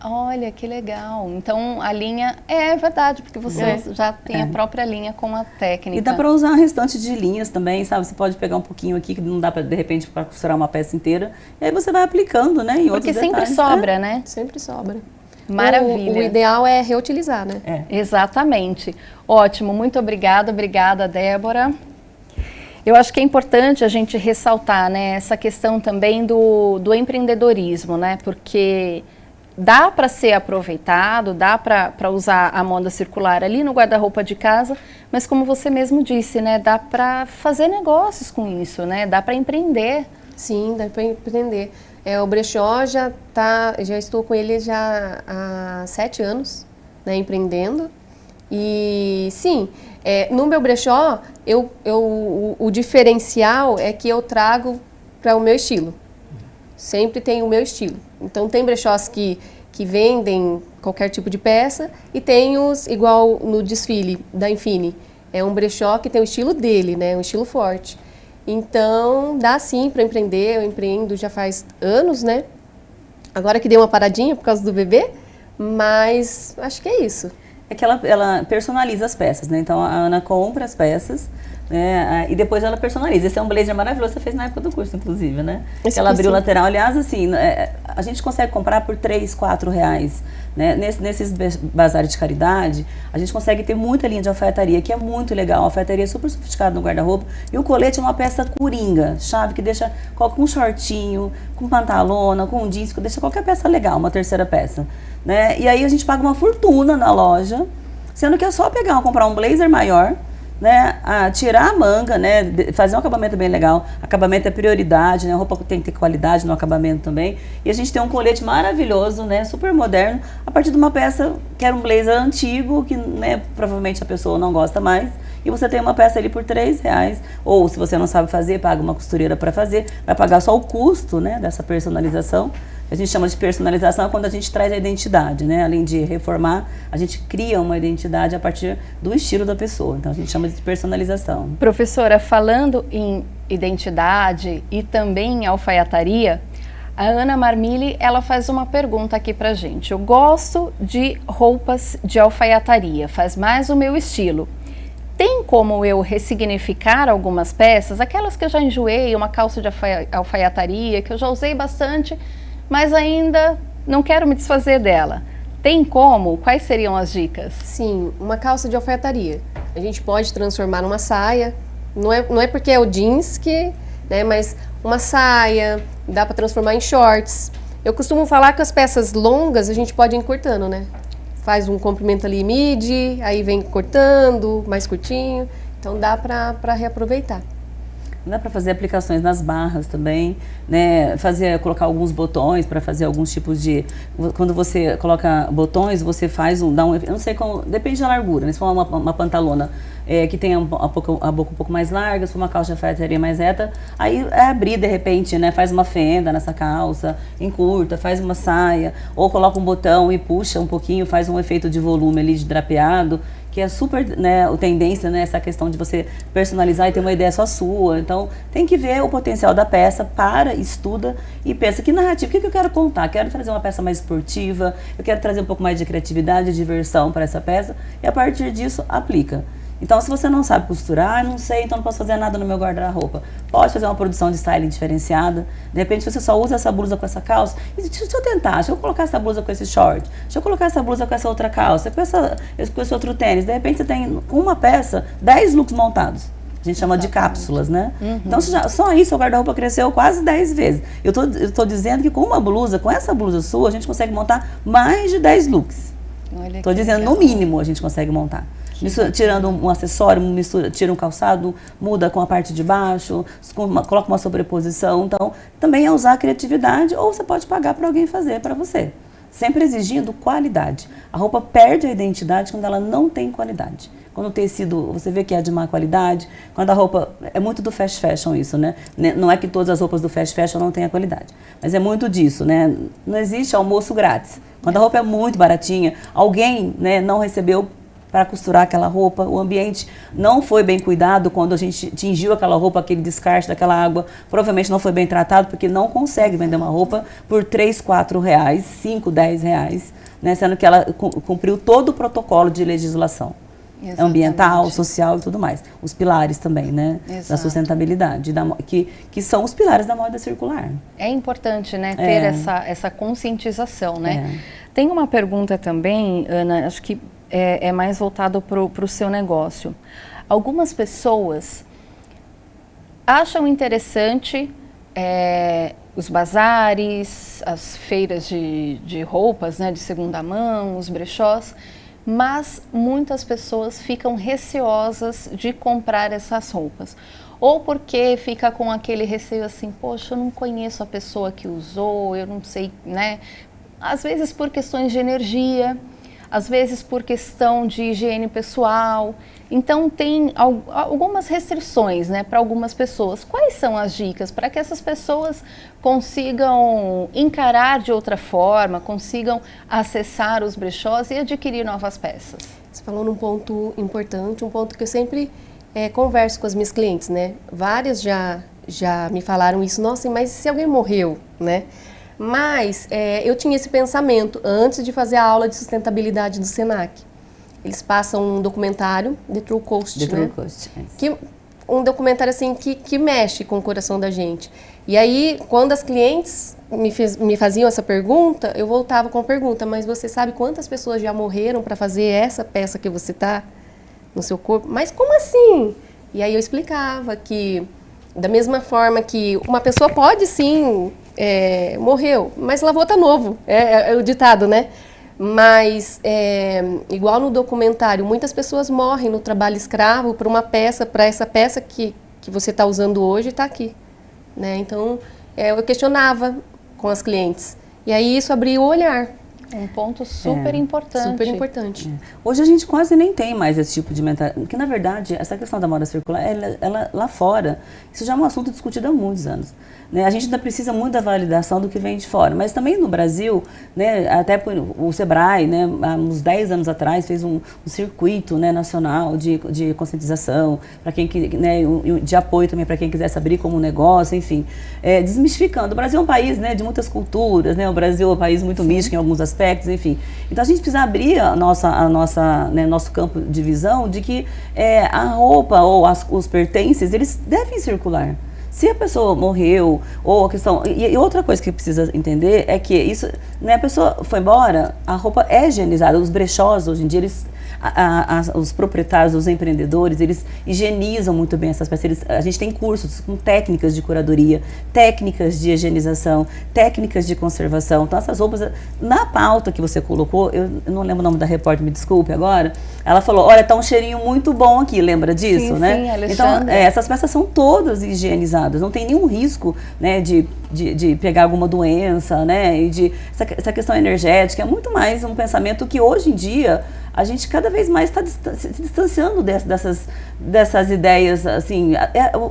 Olha, que legal. Então, a linha... É verdade, porque você já tem a própria linha com a técnica. E dá para usar o restante de linhas também, sabe? Você pode pegar um pouquinho aqui, que não dá para, de repente, para costurar uma peça inteira. E aí você vai aplicando, né? Em porque sempre sobra, né? Sempre sobra. Maravilha. O ideal é reutilizar, né? Exatamente. Ótimo, muito obrigada. Obrigada, Débora. Eu acho que é importante a gente ressaltar, né? Essa questão também do empreendedorismo, né? Porque... dá para ser aproveitado, dá para usar a moda circular ali no guarda-roupa de casa, mas como você mesmo disse, né, dá para fazer negócios com isso, né, dá para empreender. Sim, dá para empreender. O brechó já estou com ele já há 7 anos, né, empreendendo. E sim, no meu brechó, o diferencial é que eu trago para o meu estilo. Sempre tem o meu estilo. Então, tem brechós que vendem qualquer tipo de peça e tem os, igual no desfile da Infine, é um brechó que tem o estilo dele, né? Um estilo forte. Então, dá sim para empreender. Eu empreendo já faz anos, né? Agora que deu uma paradinha por causa do bebê, mas acho que é isso. É que ela personaliza as peças, né? Então, a Ana compra as peças, né? E depois ela personaliza. Esse é um blazer maravilhoso, você fez na época do curso, inclusive, né? Ela abriu o lateral. Aliás, assim, a gente consegue comprar por R$3, R$4, né? Nesses bazares de caridade, a gente consegue ter muita linha de alfaiataria, que é muito legal. A alfaiataria é super sofisticada no guarda-roupa. E o colete é uma peça coringa, chave, que deixa com um shortinho, com pantalona, com um jeans, que deixa qualquer peça legal, uma terceira peça. Né? E aí a gente paga uma fortuna na loja, sendo que é só comprar um blazer maior, né? Tirar a manga, né? Fazer um acabamento bem legal. Acabamento é prioridade, né? A roupa tem que ter qualidade no acabamento também. E a gente tem um colete maravilhoso, né? Super moderno, a partir de uma peça que era um blazer antigo, que, né, provavelmente a pessoa não gosta mais. E você tem uma peça ali por R$3. Ou se você não sabe fazer, paga uma costureira para fazer. Vai pagar só o custo, né, dessa personalização. A gente chama de personalização quando a gente traz a identidade, né? Além de reformar, a gente cria uma identidade a partir do estilo da pessoa. Então, a gente chama de personalização. Professora, falando em identidade e também em alfaiataria, a Ana Marmilli, ela faz uma pergunta aqui pra gente. Eu gosto de roupas de alfaiataria, faz mais o meu estilo. Tem como eu ressignificar algumas peças? Aquelas que eu já enjoei, uma calça de alfaiataria, que eu já usei bastante, mas ainda não quero me desfazer dela. Tem como? Quais seriam as dicas? Sim, uma calça de alfaiataria. A gente pode transformar numa saia. Não é porque é o jeans que, né, mas uma saia, dá para transformar em shorts. Eu costumo falar que as peças longas a gente pode ir encurtando, né? faz um comprimento ali midi, aí vem cortando, mais curtinho. Então dá para reaproveitar. Dá para fazer aplicações nas barras também, né? Colocar alguns botões para fazer alguns tipos de... Quando você coloca botões, você faz eu não sei como... Depende da largura, né? Se for uma pantalona que tem a boca um pouco mais larga, se for uma calça de alfaiataria mais reta, aí é abrir de repente, né? Faz uma fenda nessa calça, encurta, faz uma saia, ou coloca um botão e puxa um pouquinho, faz um efeito de volume ali, de drapeado, que é super, né, a tendência, né, essa questão de você personalizar e ter uma ideia só sua. Então, tem que ver o potencial da peça, estuda e pensa, que narrativa, o que eu quero contar? Quero trazer uma peça mais esportiva, eu quero trazer um pouco mais de criatividade, de diversão para essa peça, e a partir disso, aplica. Então, se você não sabe costurar, não sei, então não posso fazer nada no meu guarda-roupa. Pode fazer uma produção de styling diferenciada. De repente, você só usa essa blusa com essa calça. E deixa eu tentar, deixa eu colocar essa blusa com esse short. Deixa eu colocar essa blusa com essa outra calça, com esse outro tênis. De repente, você tem, com uma peça, 10 looks montados. A gente chama de cápsulas, né? Uhum. Então, só isso, o guarda-roupa cresceu quase 10 vezes. Eu tô dizendo que com essa blusa sua, a gente consegue montar mais de 10 looks. Estou dizendo, no mínimo, a gente consegue montar. Tirando um acessório, tira um calçado, muda com a parte de baixo, coloca uma sobreposição. Então, também é usar a criatividade, ou você pode pagar para alguém fazer para você. Sempre exigindo qualidade. A roupa perde a identidade quando ela não tem qualidade. Quando o tecido, você vê que é de má qualidade, quando a roupa, é muito do fast fashion isso, né? Não é que todas as roupas do fast fashion não tenham qualidade, mas é muito disso, né? Não existe almoço grátis. Quando a roupa é muito baratinha, alguém, né, não recebeu para costurar aquela roupa, o ambiente não foi bem cuidado quando a gente tingiu aquela roupa, aquele descarte daquela água, provavelmente não foi bem tratado, porque não consegue vender uma roupa por 3, 4 reais, 5, 10 reais, né, sendo que ela cumpriu todo o protocolo de legislação. Exatamente. Ambiental, social e tudo mais. Os pilares também, né? Exato. Da sustentabilidade, que são os pilares da moda circular. É importante, né, ter essa conscientização, né? Tem uma pergunta também, Ana, acho que é mais voltado para o seu negócio. Algumas pessoas acham interessante os bazares, as feiras de roupas, né, de segunda mão, os brechós, mas muitas pessoas ficam receosas de comprar essas roupas. Ou porque fica com aquele receio assim, poxa, eu não conheço a pessoa que usou, eu não sei, né? Às vezes por questões de energia, às vezes por questão de higiene pessoal. Então tem algumas restrições, né, para algumas pessoas. Quais são as dicas para que essas pessoas consigam encarar de outra forma, consigam acessar os brechós e adquirir novas peças? Você falou num ponto importante, um ponto que eu sempre converso com as minhas clientes, né? Várias já me falaram isso, nossa, mas se alguém morreu, né? Mas eu tinha esse pensamento antes de fazer a aula de sustentabilidade do Senac. Eles passam um documentário, The True Cost, né? True Cost, um documentário assim que mexe com o coração da gente. E aí, quando as clientes me faziam essa pergunta, eu voltava com a pergunta, mas você sabe quantas pessoas já morreram para fazer essa peça que você tá no seu corpo? Mas como assim? E aí eu explicava que, da mesma forma que uma pessoa pode sim... morreu, mas lavou tá novo, é o ditado, né? Mas, igual no documentário, muitas pessoas morrem no trabalho escravo por uma peça, para essa peça que você está usando hoje está aqui, né? Então, eu questionava com as clientes, e aí isso abriu o olhar. Um ponto super importante. Super importante. Hoje a gente quase nem tem mais esse tipo de mentalidade, porque na verdade essa questão da moda circular, ela lá fora, isso já é um assunto discutido há muitos anos. Né? A gente ainda precisa muito da validação do que vem de fora, mas também no Brasil, né, até o Sebrae, né, há uns 10 anos atrás, fez um circuito, né, nacional de conscientização, para quem, né, de apoio também para quem quisesse abrir como negócio, enfim, desmistificando. O Brasil é um país, né, de muitas culturas, né, o Brasil é um país muito místico em alguns aspectos, enfim. Então a gente precisa abrir né, nosso campo de visão de que a roupa ou os pertences, eles devem circular. Se a pessoa morreu, ou a questão... E outra coisa que precisa entender é que isso, né, a pessoa foi embora, a roupa é higienizada. Os brechós, hoje em dia, eles... os proprietários, os empreendedores, eles higienizam muito bem essas peças. A gente tem cursos com técnicas de curadoria, técnicas de higienização, técnicas de conservação. Então, essas roupas, na pauta que você colocou, eu não lembro o nome da repórter, me desculpe agora, ela falou, olha, tá um cheirinho muito bom aqui, lembra disso, sim, né? Sim, Alexandre. Então, essas peças são todas higienizadas, não tem nenhum risco, né, de pegar alguma doença, né, e essa questão energética é muito mais um pensamento que hoje em dia a gente cada vez mais está se distanciando dessas ideias, assim,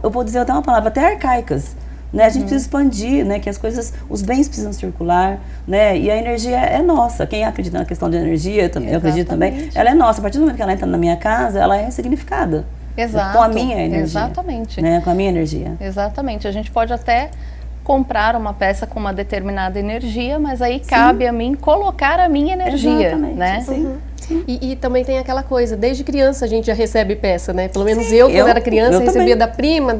eu vou dizer até uma palavra, até arcaicas, né? A gente precisa expandir, né? Que as coisas, os bens precisam circular, né? E a energia é nossa. Quem acredita na questão de energia, eu acredito também, ela é nossa. A partir do momento que ela entra na minha casa, ela é ressignificada. Exato. Com a minha energia. Exatamente. Né? Com a minha energia. Exatamente. A gente pode até comprar uma peça com uma determinada energia, mas aí cabe a mim colocar a minha energia, exatamente, né? Sim. E também tem aquela coisa, desde criança a gente já recebe peça, né? Pelo menos eu, quando era criança, recebia da prima,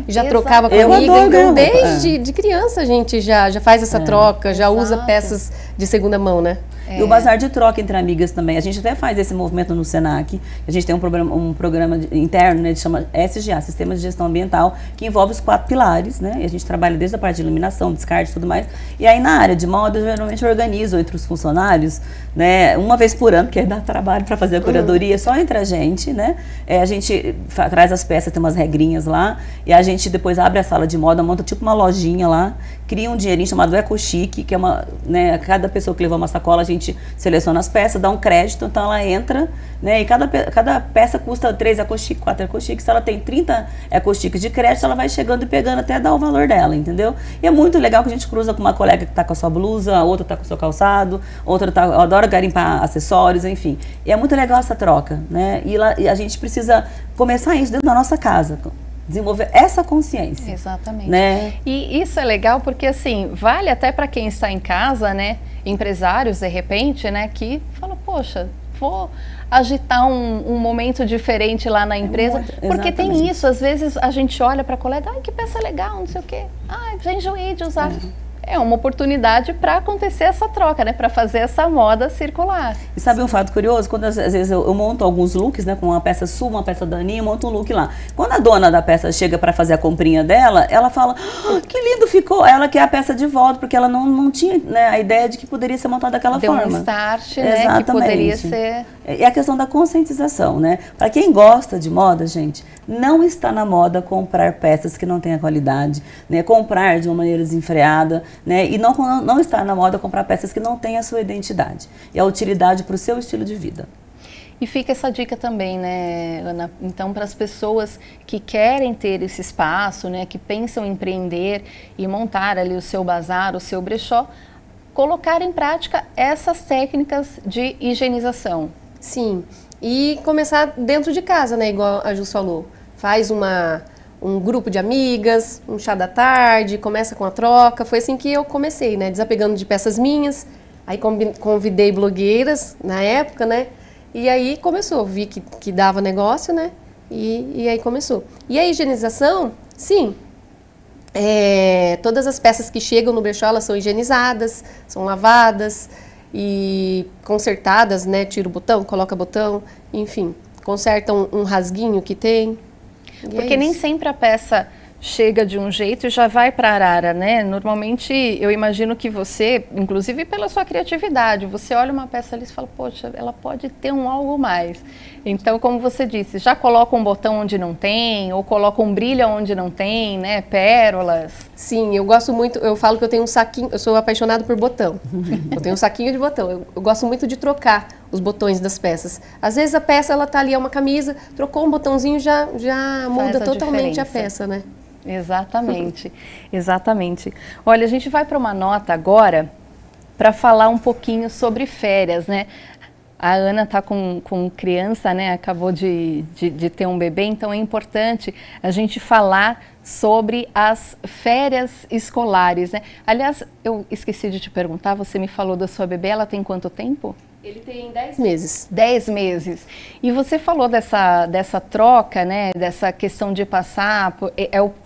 já trocava com a amiga. Então, desde de criança a gente já faz essa troca, já usa peças de segunda mão, né? E o bazar de troca entre amigas também. A gente até faz esse movimento no Senac. A gente tem um programa interno, né, que chama SGA, Sistema de Gestão Ambiental, que envolve os 4 pilares, né? E a gente trabalha desde a parte de iluminação, descarte e tudo mais. E aí na área de moda, eu geralmente organizo entre os funcionários, né, uma vez por ano, porque dá trabalho para fazer a curadoria, só entre a gente, né? A gente traz as peças, tem umas regrinhas lá, e a gente depois abre a sala de moda, monta tipo uma lojinha lá, cria um dinheirinho chamado EcoChic, que é uma, né, cada pessoa que levou uma sacola, a gente seleciona as peças, dá um crédito, então ela entra, né, e cada peça custa 3 EcoChic, 4 EcoChic, se ela tem 30 EcoChic de crédito, ela vai chegando e pegando até dar o valor dela, entendeu? E é muito legal que a gente cruza com uma colega que tá com a sua blusa, outra tá com o seu calçado, outra tá, eu adoro garimpar acessórios, enfim. E é muito legal essa troca, né, e a gente precisa começar isso dentro da nossa casa, desenvolver essa consciência. Exatamente. Né? E isso é legal porque, assim, vale até para quem está em casa, né, empresários, de repente, né, que falam, poxa, vou agitar um momento diferente lá na empresa, porque tem isso, às vezes a gente olha para a colega, ai, que peça legal, não sei o quê, ai, já enjoei de usar. É uma oportunidade para acontecer essa troca, né? Para fazer essa moda circular. E sabe um fato curioso? Quando às vezes eu monto alguns looks, né? Com uma peça sua, uma peça da Aninha, eu monto um look lá. Quando a dona da peça chega para fazer a comprinha dela, ela fala, que lindo ficou! Ela quer a peça de volta, porque ela não tinha, né, a ideia de que poderia ser montada daquela forma. Deu um start, né? Que poderia ser... É a questão da conscientização, né? Para quem gosta de moda, gente, não está na moda comprar peças que não tenham qualidade, né? Comprar de uma maneira desenfreada, né? E não está na moda comprar peças que não têm a sua identidade e a utilidade para o seu estilo de vida. E fica essa dica também, né, Ana? Então, para as pessoas que querem ter esse espaço, né, que pensam em empreender e montar ali o seu bazar, o seu brechó, colocar em prática essas técnicas de higienização. Sim, e começar dentro de casa, né, igual a Jus falou. Faz um grupo de amigas, um chá da tarde, começa com a troca. Foi assim que eu comecei, né, desapegando de peças minhas. Aí convidei blogueiras na época, né, e aí começou. Vi que dava negócio, né, e aí começou. E a higienização, sim, todas as peças que chegam no brechó, elas são higienizadas, são lavadas e consertadas, né, tira o botão, coloca botão, enfim, conserta um rasguinho que tem. Porque nem sempre a peça chega de um jeito e já vai para a arara, né? Normalmente, eu imagino que você, inclusive pela sua criatividade, você olha uma peça ali e fala, poxa, ela pode ter um algo mais. Então, como você disse, já coloca um botão onde não tem, ou coloca um brilho onde não tem, né? Pérolas. Sim, eu gosto muito, eu falo que eu tenho um saquinho, eu sou apaixonada por botão. Eu tenho um saquinho de botão, eu gosto muito de trocar os botões das peças. Às vezes a peça, ela tá ali, é uma camisa, trocou um botãozinho, já muda totalmente a peça, né? Exatamente, exatamente. Olha, a gente vai para uma nota agora para falar um pouquinho sobre férias, né? A Ana está com criança, né? Acabou de ter um bebê, então é importante a gente falar sobre as férias escolares, né? Aliás, eu esqueci de te perguntar, você me falou da sua bebê, ela tem quanto tempo? Ele tem 10 meses. 10 meses. E você falou dessa troca, né? Dessa questão de passar,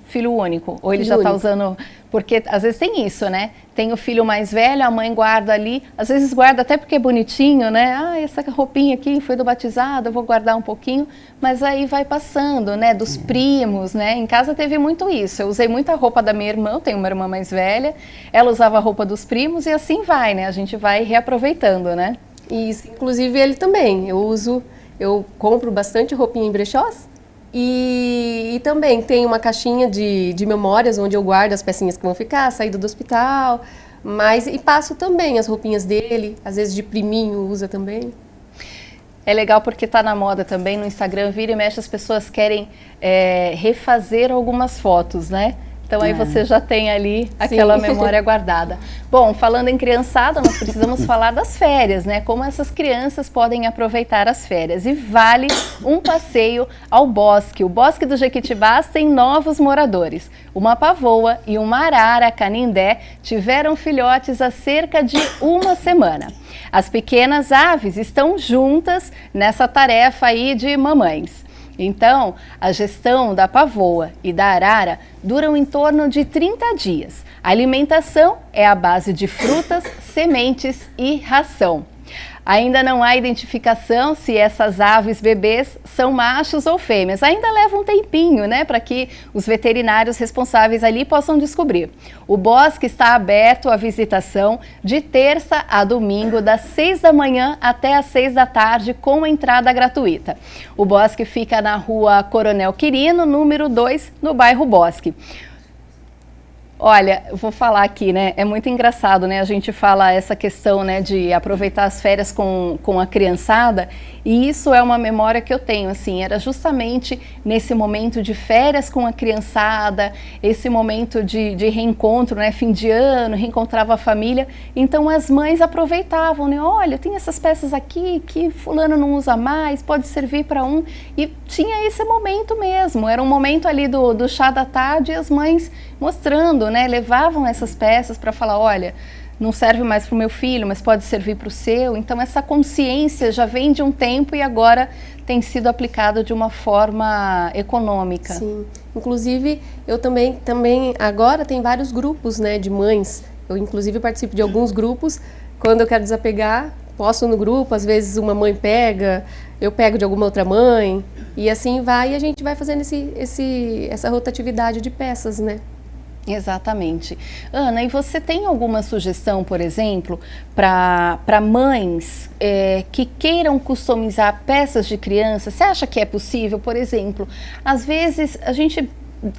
filho único? Ou ele Filho já está único. usando... Porque às vezes tem isso, né? Tem o filho mais velho, a mãe guarda ali. Às vezes guarda até porque é bonitinho, né? Ah, essa roupinha aqui foi do batizado, eu vou guardar um pouquinho. Mas aí vai passando, né? Dos primos, né? Em casa teve muito isso. Eu usei muita roupa da minha irmã, eu tenho uma irmã mais velha. Ela usava a roupa dos primos e assim vai, né? A gente vai reaproveitando, né? Isso, inclusive ele também. Eu compro bastante roupinha em brechós e também tem uma caixinha de memórias onde eu guardo as pecinhas que vão ficar, a saída do hospital, e passo também as roupinhas dele, às vezes de priminho usa também. É legal porque está na moda também, no Instagram, vira e mexe, as pessoas querem refazer algumas fotos, né? Então aí você já tem ali aquela memória guardada. Bom, falando em criançada, nós precisamos falar das férias, né? Como essas crianças podem aproveitar as férias. E vale um passeio ao bosque. O Bosque do Jequitibás tem novos moradores. Uma pavoa e uma arara canindé tiveram filhotes há cerca de uma semana. As pequenas aves estão juntas nessa tarefa aí de mamães. Então, a gestão da pavoa e da arara duram em torno de 30 dias. A alimentação é à base de frutas, sementes e ração. Ainda não há identificação se essas aves bebês são machos ou fêmeas. Ainda leva um tempinho, né, para que os veterinários responsáveis ali possam descobrir. O bosque está aberto à visitação de terça a domingo, das 6 da manhã até às 6 da tarde, com entrada gratuita. O bosque fica na rua Coronel Quirino, número 2, no bairro Bosque. Olha, eu vou falar aqui, né? É muito engraçado, né? A gente fala essa questão, né, de aproveitar as férias com a criançada, e isso é uma memória que eu tenho, assim, era justamente nesse momento de férias com a criançada, esse momento de reencontro, né? Fim de ano, reencontrava a família, então as mães aproveitavam, né? Olha, tem essas peças aqui que fulano não usa mais, pode servir para um, e tinha esse momento mesmo, era um momento ali do chá da tarde e as mães mostrando, né, levavam essas peças para falar, olha, não serve mais para o meu filho, mas pode servir para o seu. Então essa consciência já vem de um tempo e agora tem sido aplicada de uma forma econômica. Sim, inclusive eu também agora tem vários grupos, né, de mães. Eu inclusive participo de alguns grupos. Quando eu quero desapegar, posto no grupo, às vezes uma mãe pega, eu pego de alguma outra mãe, e assim vai, e a gente vai fazendo essa rotatividade de peças, né? Exatamente. Ana, e você tem alguma sugestão, por exemplo, para mães que queiram customizar peças de criança? Você acha que é possível, por exemplo? Às vezes, a gente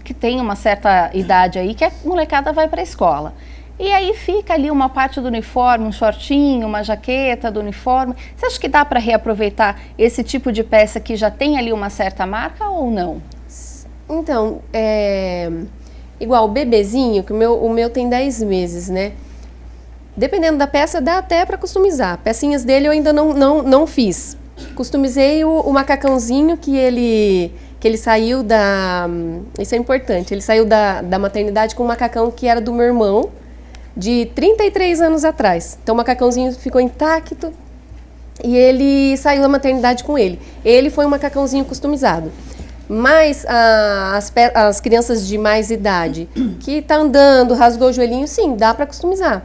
que tem uma certa idade aí, que a molecada vai para a escola. E aí fica ali uma parte do uniforme, um shortinho, uma jaqueta do uniforme. Você acha que dá para reaproveitar esse tipo de peça que já tem ali uma certa marca ou não? Então, igual o bebezinho, que o meu tem 10 meses, né? Dependendo da peça, dá até para customizar. Pecinhas dele eu ainda não fiz. Customizei o macacãozinho que ele saiu da... Isso é importante. Ele saiu da maternidade com um macacão que era do meu irmão, de 33 anos atrás. Então o macacãozinho ficou intacto e ele saiu da maternidade com ele. Ele foi um macacãozinho customizado. Mas as crianças de mais idade, que tá andando, rasgou o joelhinho, sim, dá para customizar.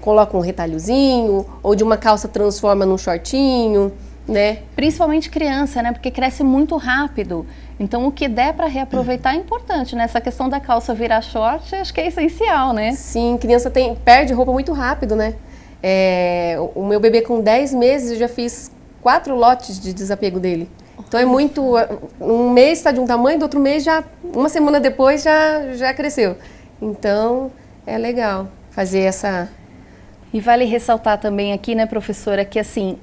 Coloca um retalhozinho, ou de uma calça transforma num shortinho, né? Principalmente criança, né? Porque cresce muito rápido. Então, o que der para reaproveitar é importante, né? Essa questão da calça virar short, acho que é essencial, né? Sim, criança perde roupa muito rápido, né? O meu bebê com 10 meses, eu já fiz 4 lotes de desapego dele. Então é muito, um mês está de um tamanho, do outro mês uma semana depois já cresceu. Então é legal fazer essa... E vale ressaltar também aqui, né, professora, que assim,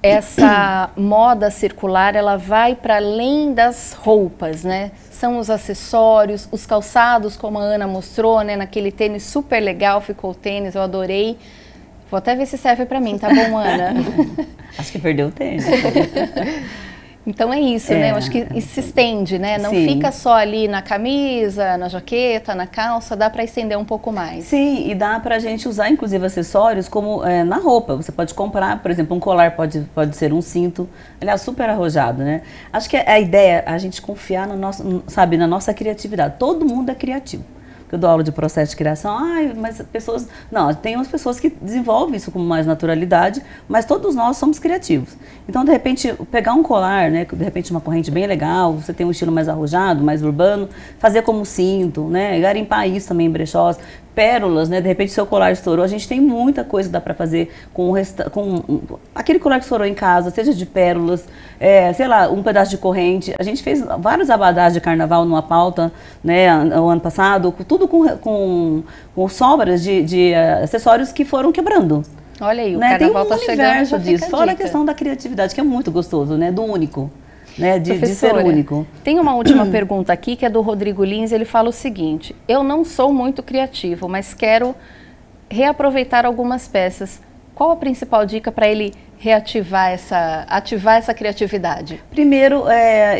essa moda circular, ela vai para além das roupas, né? São os acessórios, os calçados, como a Ana mostrou, né, naquele tênis super legal, ficou o tênis, eu adorei. Vou até ver se serve para mim, tá bom, Ana? Acho que perdeu o tênis. Então é isso, né? Eu acho que se estende, né? Não Sim. fica só ali na camisa, na jaqueta, na calça, dá para estender um pouco mais. Sim, e dá pra gente usar, inclusive, acessórios como na roupa. Você pode comprar, por exemplo, um colar pode ser um cinto. Aliás, super arrojado, né? Acho que a ideia é a gente confiar no nosso, sabe, na nossa criatividade. Todo mundo é criativo. Eu dou aula de processo de criação, mas pessoas... Não, tem umas pessoas que desenvolvem isso com mais naturalidade, mas todos nós somos criativos. Então, de repente, pegar um colar, né, de repente uma corrente bem legal, você tem um estilo mais arrojado, mais urbano, fazer como cinto, né, garimpar isso também em brechós, pérolas, né, de repente seu colar estourou, a gente tem muita coisa que dá para fazer com aquele colar que estourou em casa, seja de pérolas, sei lá, um pedaço de corrente. A gente fez vários abadás de carnaval numa pauta, né, o ano passado, tudo com sobras de acessórios que foram quebrando. Olha aí, o né? carnaval Tem tá chegando, já disso, fica a fora a dica. questão da criatividade, que é muito gostoso, né, do único. Né, de ser Professora, único. Tem uma última pergunta aqui que é do Rodrigo Lins. Ele fala o seguinte: eu não sou muito criativo, mas quero reaproveitar algumas peças. Qual a principal dica para ele ativar essa criatividade? Primeiro,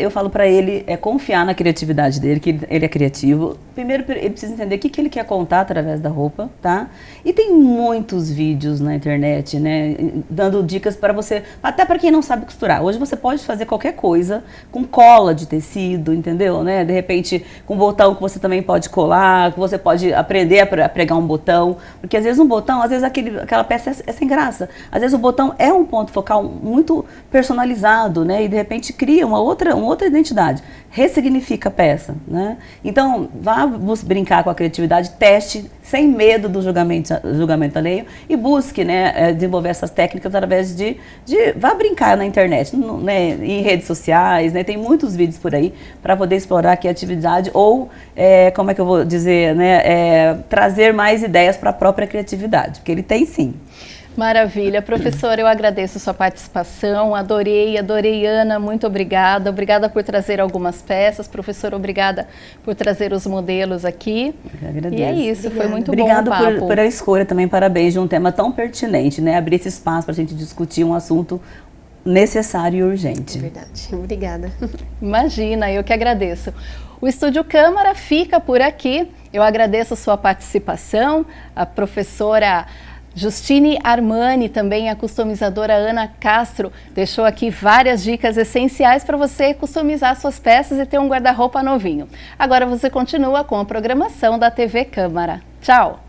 eu falo para ele confiar na criatividade dele, que ele é criativo. Primeiro, ele precisa entender o que ele quer contar através da roupa, tá? E tem muitos vídeos na internet, né, dando dicas para você, até para quem não sabe costurar. Hoje você pode fazer qualquer coisa com cola de tecido, entendeu? Né? De repente, com botão que você também pode colar, que você pode aprender a pregar um botão, porque às vezes um botão, às vezes aquela peça é sem graça. Às vezes o botão é um ponto focal muito personalizado, né? E de repente cria uma outra identidade, ressignifica a peça, né? Então, vá brincar com a criatividade, teste sem medo do julgamento alheio e busque, né, desenvolver essas técnicas através vá brincar na internet, né, em redes sociais, né? Tem muitos vídeos por aí para poder explorar a criatividade ou, como é que eu vou dizer, né, trazer mais ideias para a própria criatividade, porque ele tem sim. Maravilha. Professora, eu agradeço a sua participação, adorei, Ana, muito obrigada. Obrigada por trazer algumas peças. Professora, obrigada por trazer os modelos aqui. Eu agradeço. E é isso, foi muito Obrigado bom o papo. por a escolha também, parabéns, de um tema tão pertinente, né? Abrir esse espaço para a gente discutir um assunto necessário e urgente. É verdade. Obrigada. Imagina, eu que agradeço. O Estúdio Câmara fica por aqui. Eu agradeço a sua participação, a professora Justine Armani, também a customizadora Ana Castro, deixou aqui várias dicas essenciais para você customizar suas peças e ter um guarda-roupa novinho. Agora você continua com a programação da TV Câmara. Tchau!